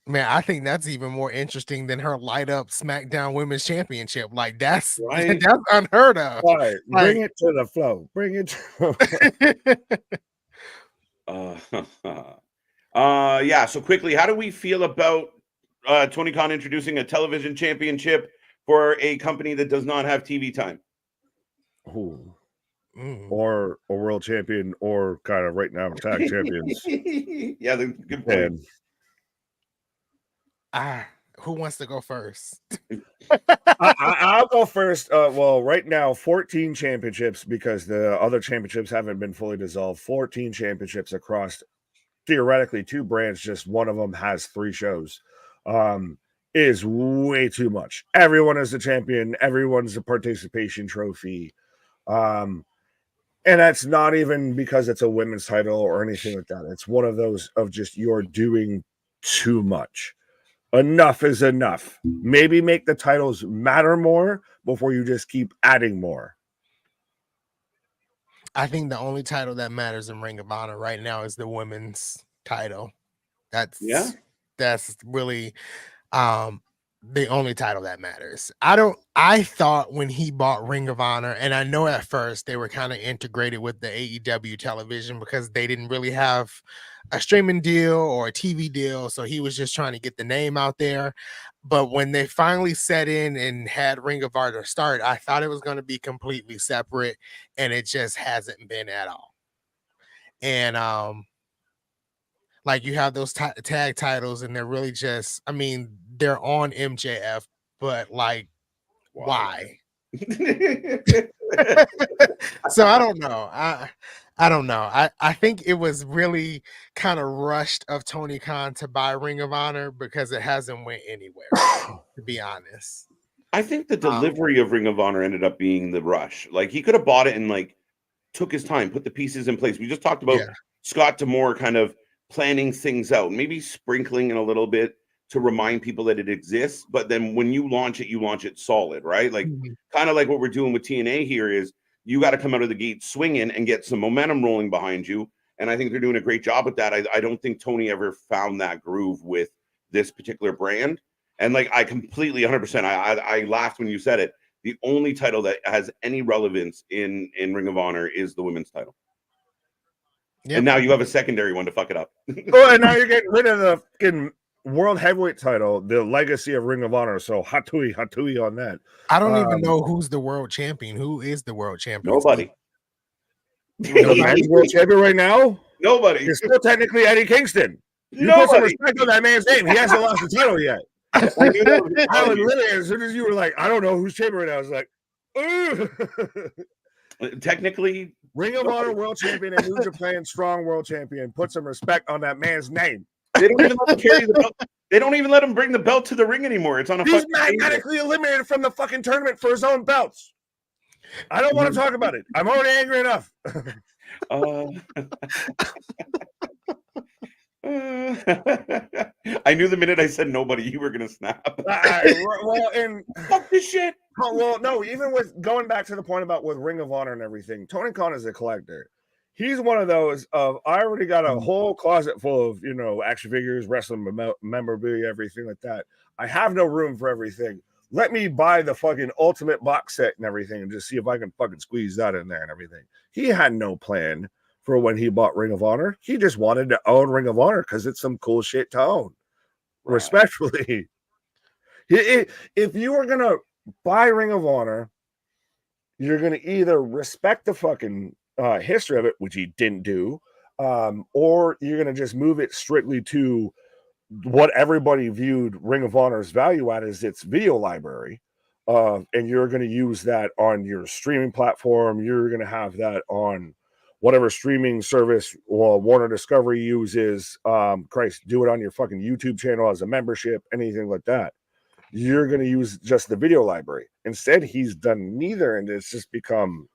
Man, I think that's even more interesting than her light up SmackDown Women's Championship. Like that's right. That's unheard of. Right. Bring it to the flow. Bring it to yeah. So quickly, how do we feel about Tony Khan introducing a television championship for a company that does not have TV time? Ooh. Or a world champion, or kind of right now tag champions. Yeah, good point. Who wants to go first? I'll go first. Well, right now, 14 championships, because the other championships haven't been fully dissolved. 14 championships across theoretically 2 brands. Just one of them has 3 shows. Is way too much. Everyone is a champion. Everyone's a participation trophy. And that's not even because it's a women's title or anything like that. It's one of those of just you're doing too much. Enough is enough. Maybe make the titles matter more before you just keep adding more. I think the only title that matters in Ring of Honor right now is the women's title. That's really the only title that matters. I thought when he bought Ring of Honor, and I know at first they were kind of integrated with the AEW television because they didn't really have a streaming deal or a TV deal, so he was just trying to get the name out there. But when they finally set in and had Ring of Honor start, I thought it was going to be completely separate, and it just hasn't been at all. And like you have those tag titles, and they're really just, I mean, they're on MJF, but like, why? So I don't know. I don't know. I think it was really kind of rushed of Tony Khan to buy Ring of Honor because it hasn't went anywhere, to be honest. I think the delivery of Ring of Honor ended up being the rush. Like he could have bought it and like took his time, put the pieces in place. We just talked about Scott D'Amore kind of planning things out, maybe sprinkling in a little bit to remind people that it exists. But then when you launch it solid, right? Like kind of like what we're doing with TNA here is you got to come out of the gate swinging and get some momentum rolling behind you. And I think they're doing a great job with that. I don't think Tony ever found that groove with this particular brand. And like, I completely 100%, I laughed when you said it. The only title that has any relevance in Ring of Honor is the women's title. Yep. And now you have a secondary one to fuck it up. Oh, and now you're getting rid of the fucking world heavyweight title, the legacy of Ring of Honor. So hatui on that. I don't even know who's the world champion. Who is the world champion? Nobody. The men's world champion right now? Nobody. It's still technically Eddie Kingston. You put some respect on that man's name. He hasn't lost the title yet. I knew that was literally, as soon as you were like, I don't know who's champion right now, I was like, technically, Ring of Honor world champion and New Japan strong world champion. Put some respect on that man's name. They don't even let him carry the belt. They don't even let him bring the belt to the ring anymore. It's on a. He's magnetically eliminated from the fucking tournament for his own belts. I don't want to talk about it. I'm already angry enough. I knew the minute I said nobody, you were gonna snap. Well, and fuck this shit. Well, no, even with going back to the point about with Ring of Honor and everything, Tony Khan is a collector. He's one of those of I already got a whole closet full of action figures, wrestling memorabilia, everything like that. I have no room for everything. Let me buy the fucking ultimate box set and everything, and just see if I can fucking squeeze that in there and everything. He had no plan for when he bought Ring of Honor. He just wanted to own Ring of Honor because it's some cool shit to own. Right. Respectfully. If you were going to buy Ring of Honor, you're going to either respect the fucking history of it, which he didn't do, or you're going to just move it strictly to what everybody viewed Ring of Honor's value at is its video library. and you're going to use that on your streaming platform. You're going to have that on whatever streaming service Warner Discovery uses. Christ, do it on your fucking YouTube channel as a membership, anything like that. You're going to use just the video library. Instead, he's done neither, and it's just become,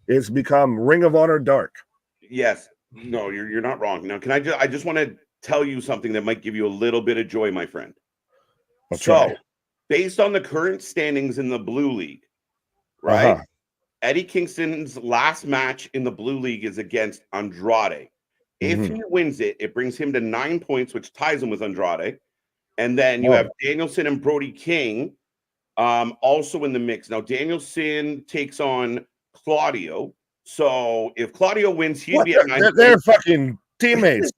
it's become Ring of Honor dark. Yes. No, you're not wrong. Now, I just want to tell you something that might give you a little bit of joy, my friend. Based on the current standings in the Blue League, right? Eddie Kingston's last match in the Blue League is against Andrade. If he wins it, it brings him to 9 points, which ties him with Andrade. And then you have Danielson and Brody King also in the mix. Now, Danielson takes on Claudio. So if Claudio wins, he'd be at 9 points. They're fucking teammates.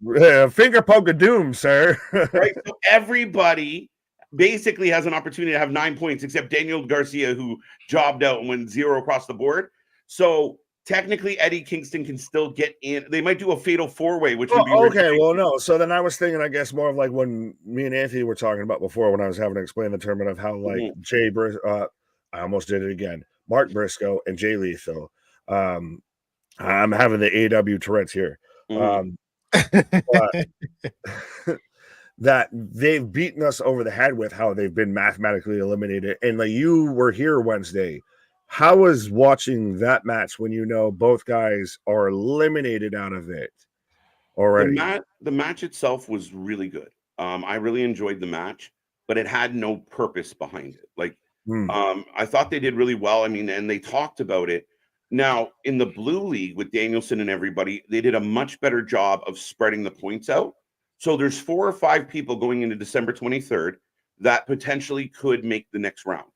Finger poke of doom, sir. Right? So everybody basically has an opportunity to have 9 points, except Daniel Garcia, who jobbed out and went 0 across the board. So technically, Eddie Kingston can still get in. They might do a fatal 4-way, which would be okay. Well, no. So then I was thinking, I guess, more of like when me and Anthony were talking about before, when I was having to explain the tournament of how like I almost did it again. Mark Briscoe and Jay Lethal. I'm having the AEW Tourette's here. That they've beaten us over the head with how they've been mathematically eliminated. And like you were here Wednesday. How was watching that match when you know both guys are eliminated out of it already? The match itself was really good. I really enjoyed the match, but it had no purpose behind it. Like, I thought they did really well. I mean, and they talked about it. Now, in the Blue League with Danielson and everybody, they did a much better job of spreading the points out. So there's 4 or 5 people going into December 23rd that potentially could make the next round.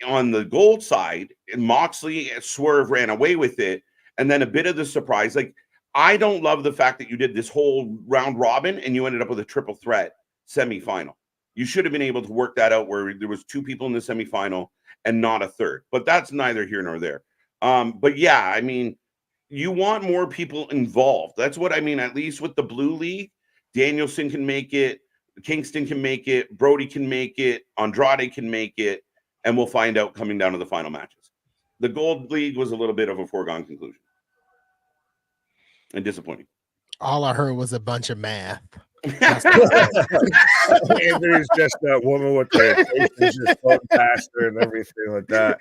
On the gold side, Moxley and Swerve ran away with it. And then a bit of the surprise, like, I don't love the fact that you did this whole round robin and you ended up with a triple threat semifinal. You should have been able to work that out where there was 2 people in the semifinal and not a third. But that's neither here nor there. But yeah, I mean, you want more people involved. That's what I mean, at least with the Blue League. Danielson can make it, Kingston can make it, Brody can make it, Andrade can make it, and we'll find out coming down to the final matches. The Gold League was a little bit of a foregone conclusion and disappointing. All I heard was a bunch of math. Anthony's just that woman with the faces just floating faster and everything like that.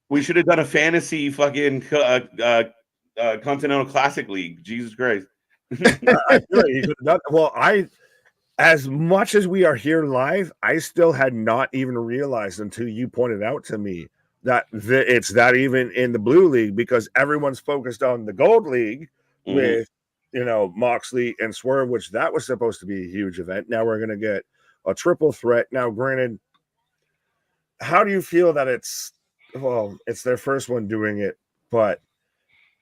We should have done a fantasy fucking Continental Classic League. Jesus Christ. I feel like you could have done, as much as we are here live, I still had not even realized until you pointed out to me that it's that even in the Blue League, because everyone's focused on the Gold League with, Moxley and Swerve, which that was supposed to be a huge event. Now we're going to get a triple threat. Now, granted, how do you feel that it's their first one doing it, but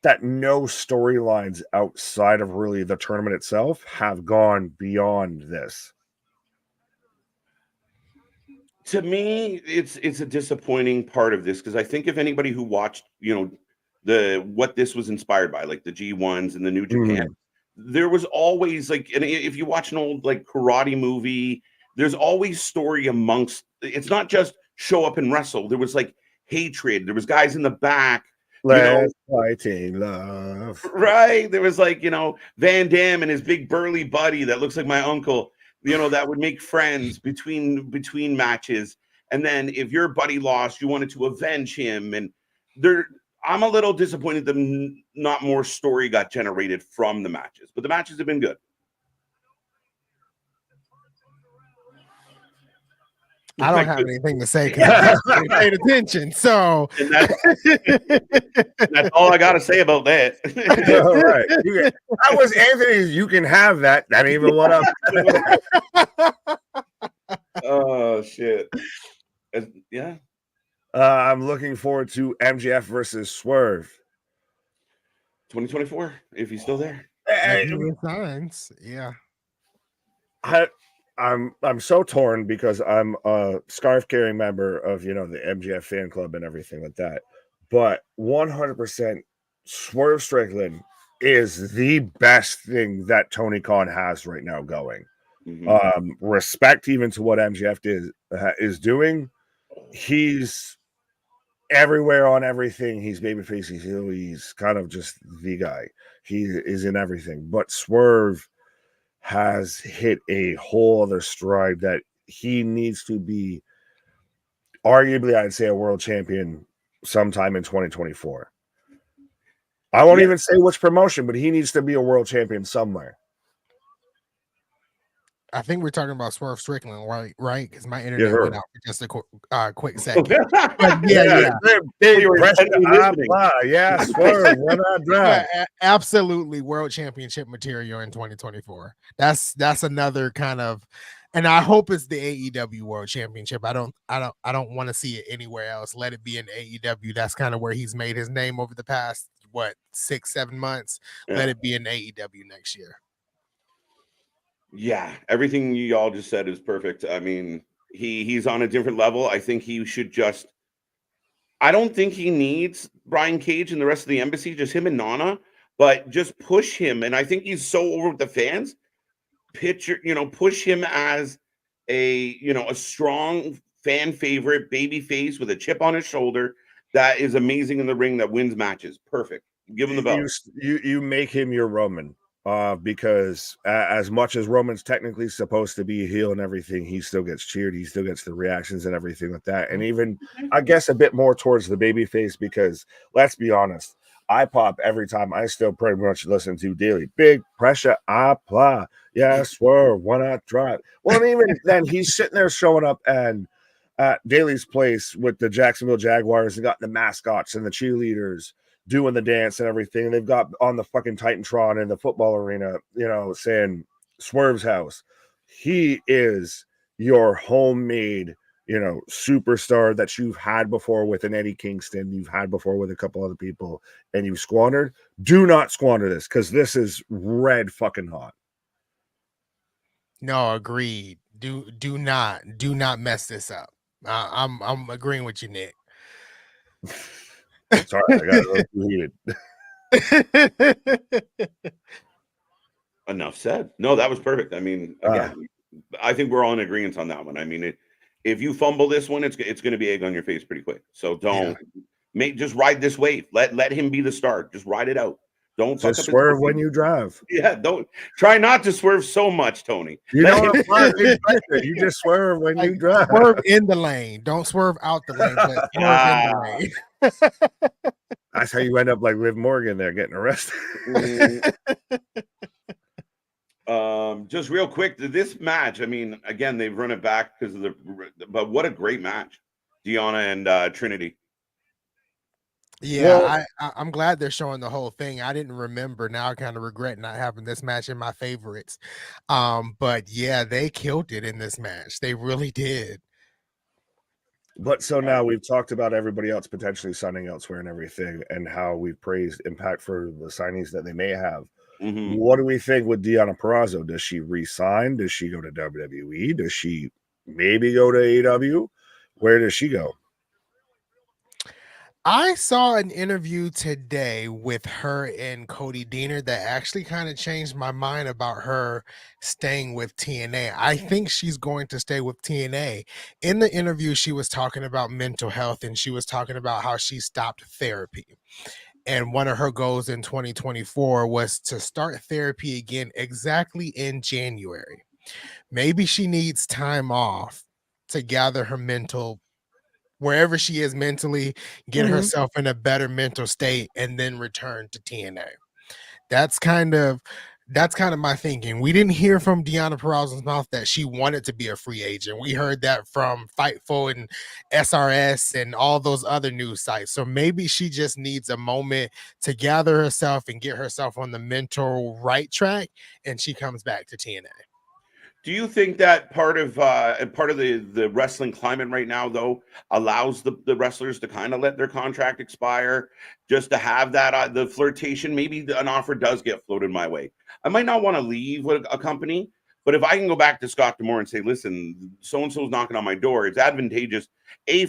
that no storylines outside of really the tournament itself have gone beyond this? To me, it's a disappointing part of this, because I think if anybody who watched, what this was inspired by, like the G1s and the New Japan, there was always like, and if you watch an old like karate movie, there's always story amongst. It's not just show up and wrestle. There was like hatred. There was guys in the back. Fighting love. Right. There was like, Van Damme and his big burly buddy that looks like my uncle, that would make friends between matches. And then if your buddy lost, you wanted to avenge him. And I'm a little disappointed that not more story got generated from the matches, but the matches have been good. I don't have anything to say because I paid attention. So that's all I got to say about that. All right. That was Anthony's. You can have that. That ain't even what I'm. Oh, shit. Yeah. I'm looking forward to MJF versus Swerve. 2024, if he's still there. Signs. Yeah. I'm so torn because I'm a scarf carrying member of the MJF fan club and everything like that. But 100% Swerve Strickland is the best thing that Tony Khan has right now going. respect even to what MJF is doing. He's everywhere on everything. He's babyface. He's heel. He's kind of just the guy. He is in everything. But Swerve has hit a whole other stride that he needs to be, arguably, I'd say, a world champion sometime in 2024. I won't even say which promotion, but he needs to be a world champion somewhere. I think we're talking about Swerve Strickland, right? Because my internet went out for just a quick second. But yeah. Swerve, why not drive? Absolutely, world championship material in 2024. That's another kind of, and I hope it's the AEW World Championship. I don't want to see it anywhere else. Let it be in AEW. That's kind of where he's made his name over the past 6-7 months. Let it be in AEW next year. Yeah, everything you all just said is perfect. I mean, he's on a different level. I think he should just, I don't think he needs Brian Cage and the rest of the embassy, just him and Nana, but just push him. And I think he's so over with the fans. Push him as a strong fan favorite baby face with a chip on his shoulder that is amazing in the ring, that wins matches. Perfect. Give him the belt. You make him your Roman. Because as much as Roman's technically supposed to be a heel and everything, he still gets cheered. He still gets the reactions and everything like that. And even, I guess, a bit more towards the babyface, because let's be honest, I pop every time. I still pretty much listen to daily. Big pressure, I apply. Yeah, Swerve, why not drive? Well, and even then, he's sitting there showing up and at Daly's place with the Jacksonville Jaguars and got the mascots and the cheerleaders doing the dance and everything. They've got on the fucking Titantron in the football arena, saying Swerve's house. He is your homemade, superstar that you've had before with an Eddie Kingston, you've had before with a couple other people, and you've squandered. Do not squander this, because this is red fucking hot. No, agreed. Do not mess this up. I'm agreeing with you, Nick. Sorry, I got a little heated. Enough said. No, that was perfect. I mean, again, I think we're all in agreement on that one. I mean, if you fumble this one, it's going to be egg on your face pretty quick. So don't just ride this wave. Let him be the start. Just ride it out. Don't just swerve when you drive. Yeah, don't try not to swerve so much, Tony. You you just swerve when you drive. Swerve in the lane. Don't swerve out the lane, but swerve in the lane. That's how you end up like Liv Morgan there getting arrested. Just real quick, this match, I mean, again, they've run it back because of but what a great match, Deonna and Trinity. Yeah, I'm glad they're showing the whole thing. I didn't remember. Now I kind of regret not having this match in my favorites. But yeah, they killed it in this match. They really did. But so now we've talked about everybody else potentially signing elsewhere and everything, and how we've praised Impact for the signings that they may have. Mm-hmm. What do we think with Deonna Purrazzo? Does she re-sign? Does she go to WWE? Does she maybe go to AEW? Where does she go? I saw an interview today with her and Cody Deaner that actually kind of changed my mind about her staying with TNA. I think she's going to stay with TNA. In the interview, she was talking about mental health, and she was talking about how she stopped therapy. And one of her goals in 2024 was to start therapy again exactly in January. Maybe she needs time off to gather her mental, wherever she is mentally, get herself in a better mental state, and then return to TNA. That's kind of my thinking. We didn't hear from Deonna Purrazzo's mouth that she wanted to be a free agent. We heard that from Fightful and SRS and all those other news sites. So maybe she just needs a moment to gather herself and get herself on the mental right track, and she comes back to TNA. Do you think that part of the wrestling climate right now, though, allows the wrestlers to kind of let their contract expire, just to have that the flirtation? Maybe an offer does get floated my way. I might not want to leave with a company, but if I can go back to Scott D'Amore and say, listen, so-and-so's knocking on my door, it's advantageous,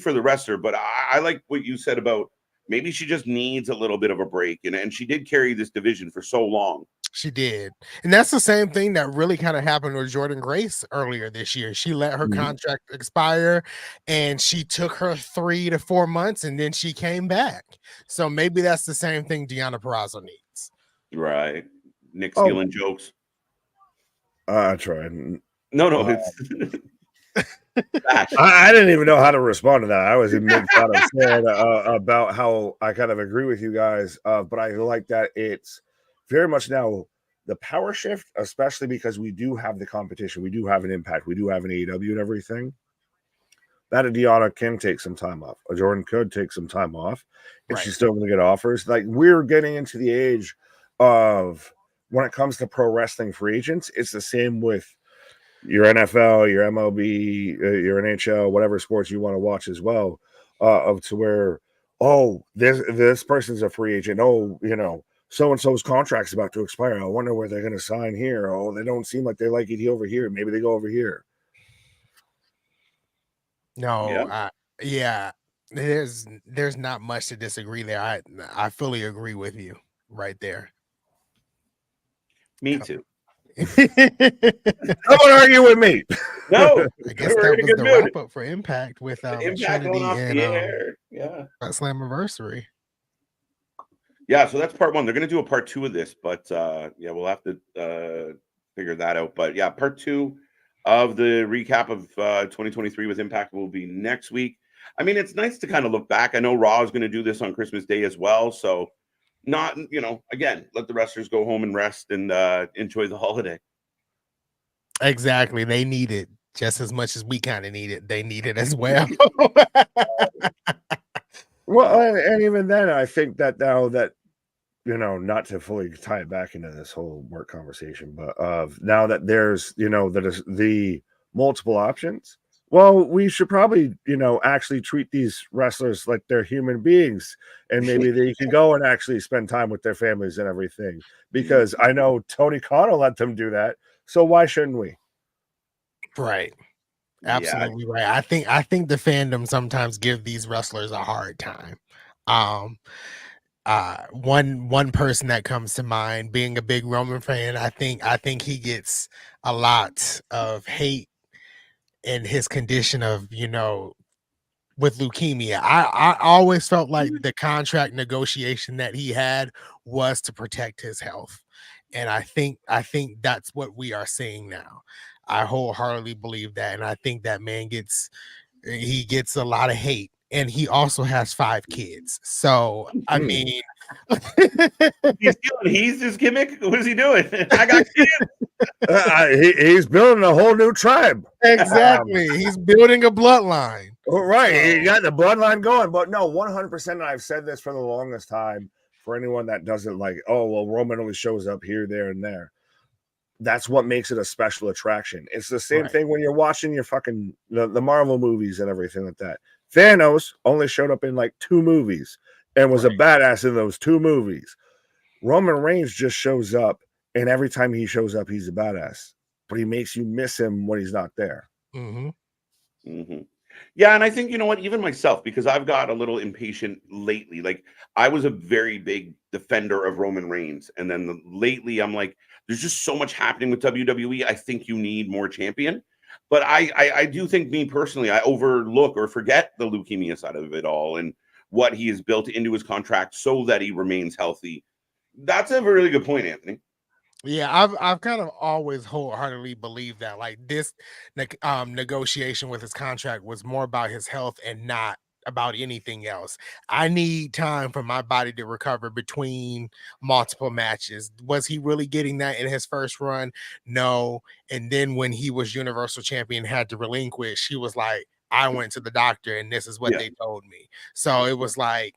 for the wrestler, but I like what you said about maybe she just needs a little bit of a break, and she did carry this division for so long. She did. And that's the same thing that really kind of happened with Jordan Grace earlier this year. She let her contract expire and she took her 3 to 4 months and then she came back. So maybe that's the same thing Deonna Purrazzo needs. Right. Nick stealing jokes. I tried. No, it's I didn't even know how to respond to that. I was in mid thought of saying about how I kind of agree with you guys, but I like that it's very much now the power shift, especially because we do have the competition, we do have an Impact, we do have an AEW and everything. That a Deonna can take some time off. A Jordan could take some time off, and she's still going to get offers. Like we're getting into the age of when it comes to pro wrestling free agents, it's the same with your NFL, your MLB, your NHL, whatever sports you want to watch as well, of to where, oh, this person's a free agent. Oh, so and so's contract's about to expire. I wonder where they're going to sign here. Oh, they don't seem like they like it over here. Maybe they go over here. No, yeah. There's not much to disagree there. I fully agree with you right there. Me too. Don't argue with me. No, I guess that was the wrap up for Impact with Impact going off the air. Yeah, Slammiversary. Yeah, so that's part one. They're going to do a part two of this, but yeah, we'll have to figure that out. But yeah, part two of the recap of 2023 with Impact will be next week. I mean, it's nice to kind of look back. I know Raw is going to do this on Christmas Day as well, so not, again, let the wrestlers go home and rest and enjoy the holiday. Exactly. They need it just as much as we kind of need it. They need it as well. Well, and even then, I think that now that, not to fully tie it back into this whole work conversation, but now that there's, the multiple options, well, we should probably, actually treat these wrestlers like they're human beings, and maybe they can go and actually spend time with their families and everything, because I know Tony Khan will let them do that. So why shouldn't we? Right. Absolutely right. I think the fandom sometimes give these wrestlers a hard time. One person that comes to mind, being a big Roman fan, I think he gets a lot of hate in his condition of, with leukemia. I always felt like the contract negotiation that he had was to protect his health. And I think that's what we are seeing now. I wholeheartedly believe that. And I think that man gets a lot of hate. And he also has 5 kids. So, I mean, he's his gimmick. What is he doing? I got kids. He's building a whole new tribe. Exactly. He's building a bloodline. Right. He got the bloodline going. But no, 100%. I've said this for the longest time. For anyone that doesn't like, oh, well, Roman only shows up here, there, and there. That's what makes it a special attraction. It's the same thing when you're watching your fucking the Marvel movies and everything like that. Thanos only showed up in like 2 movies and was a badass in those 2 movies. Roman Reigns just shows up, and every time he shows up, he's a badass. But he makes you miss him when he's not there. Yeah, and I think, you know what, even myself, because I've got a little impatient lately. Like, I was a very big defender of Roman Reigns, and then lately I'm like, there's just so much happening with WWE. I think you need more champion. But I do think, me personally, I overlook or forget the leukemia side of it all and what he has built into his contract so that he remains healthy. That's a really good point, Anthony. Yeah, I've kind of always wholeheartedly believed that, like, this negotiation with his contract was more about his health and not about anything else. I need time for my body to recover between multiple matches. Was he really getting that in his first run? No. And then when he was Universal Champion, had to relinquish, he was like, I went to the doctor and this is what they told me. So it was like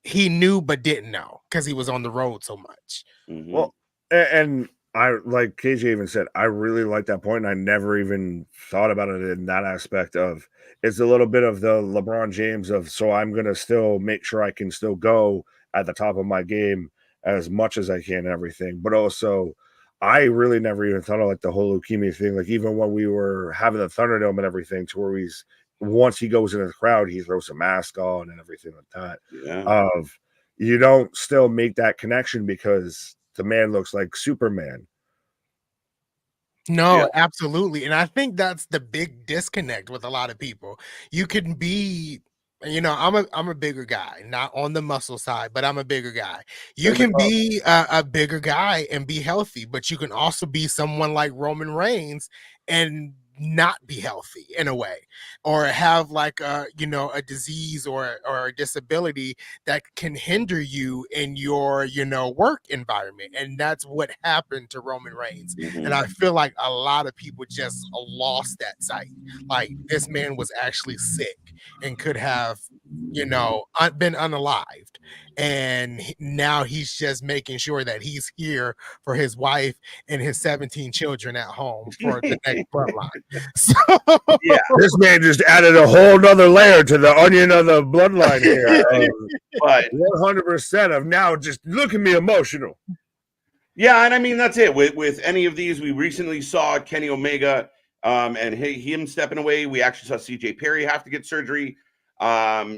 he knew but didn't know because he was on the road so much. Well, and I, like KJ even said, I really like that point. And I never even thought about it in that aspect of, it's a little bit of the LeBron James of, so I'm going to still make sure I can still go at the top of my game as much as I can and everything. But also, I really never even thought of like the whole leukemia thing. Like even when we were having the Thunderdome and everything, to where once he goes into the crowd, he throws a mask on and everything like that. Yeah. You don't still make that connection because the man looks like Superman. No, absolutely. And I think that's the big disconnect with a lot of people. You can be, I'm a bigger guy, not on the muscle side, but I'm a bigger guy. You can be a bigger guy and be healthy, but you can also be someone like Roman Reigns and not be healthy in a way, or have like a disease or a disability that can hinder you in your work environment. And that's what happened to Roman Reigns. And I feel like a lot of people just lost that sight. Like, this man was actually sick and could have been unalived, and now he's just making sure that he's here for his wife and his 17 children at home for the next bloodline. So this man just added a whole nother layer to the onion of the bloodline here. But 100% of now just look at me emotional. Yeah, and I mean that's it. With any of these, we recently saw Kenny Omega and him stepping away. We actually saw CJ Perry have to get surgery.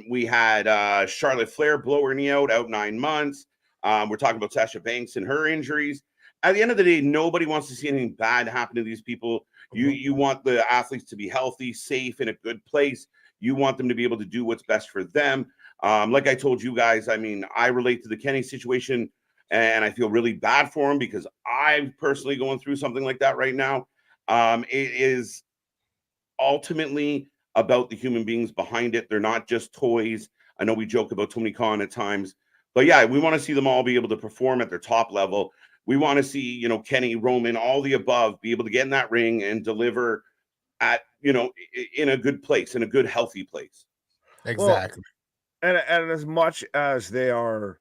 We had Charlotte Flair blow her knee out 9 months. We're talking about Sasha Banks and her injuries. At the end of the day, nobody wants to see anything bad happen to these people. You want the athletes to be healthy, safe, in a good place. You want them to be able to do what's best for them. Like I told you guys, I mean, I relate to the Kenny situation, and I feel really bad for him because I'm personally going through something like that right now. It is ultimately about the human beings behind it. They're not just toys. I know we joke about Tony Khan at times, but yeah, we want to see them all be able to perform at their top level. We want to see, Kenny, Roman, all the above, be able to get in that ring and deliver at, in a good place, in a good, healthy place. Exactly. Well, and as much as they are,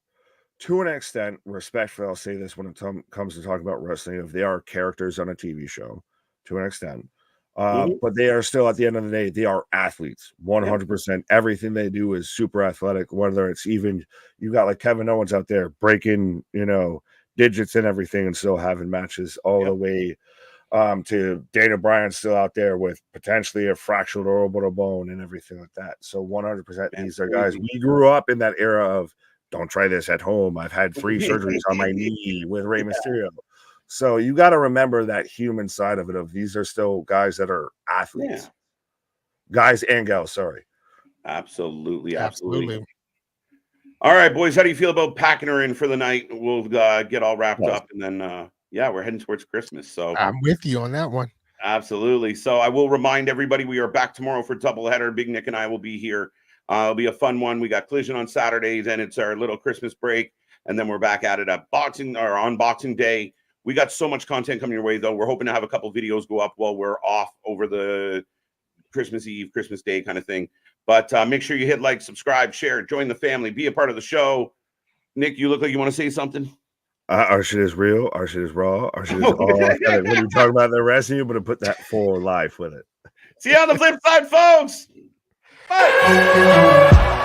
to an extent, respectfully, I'll say this when it comes to talking about wrestling, if they are characters on a TV show, to an extent, but they are still, at the end of the day, they are athletes, 100%. Everything they do is super athletic, whether it's even, you got like Kevin Owens out there breaking, digits and everything and still having matches all the way to Daniel Bryan still out there with potentially a fractured orbital bone and everything like that. So 100% these are guys. We grew up in that era of don't try this at home. I've had 3 surgeries on my knee with Rey Mysterio. So you got to remember that human side of it, of these are still guys that are athletes. Guys and gals, sorry. Absolutely. All right, boys, how do you feel about packing her in for the night? We'll get all wrapped up, and then, we're heading towards Christmas. So I'm with you on that one. Absolutely. So I will remind everybody we are back tomorrow for doubleheader. Big Nick and I will be here. It'll be a fun one. We got Collision on Saturday, then it's our little Christmas break, and then we're back at it at on Boxing Day. We got so much content coming your way, though. We're hoping to have a couple videos go up while we're off over the Christmas Eve, Christmas Day kind of thing. But make sure you hit like, subscribe, share, join the family, be a part of the show. Nick, you look like you want to say something. Our shit is real. Our shit is raw. Our shit is all authentic. When you talk about the rest of you, but to put that full life with it. See you on the flip side, folks. Bye.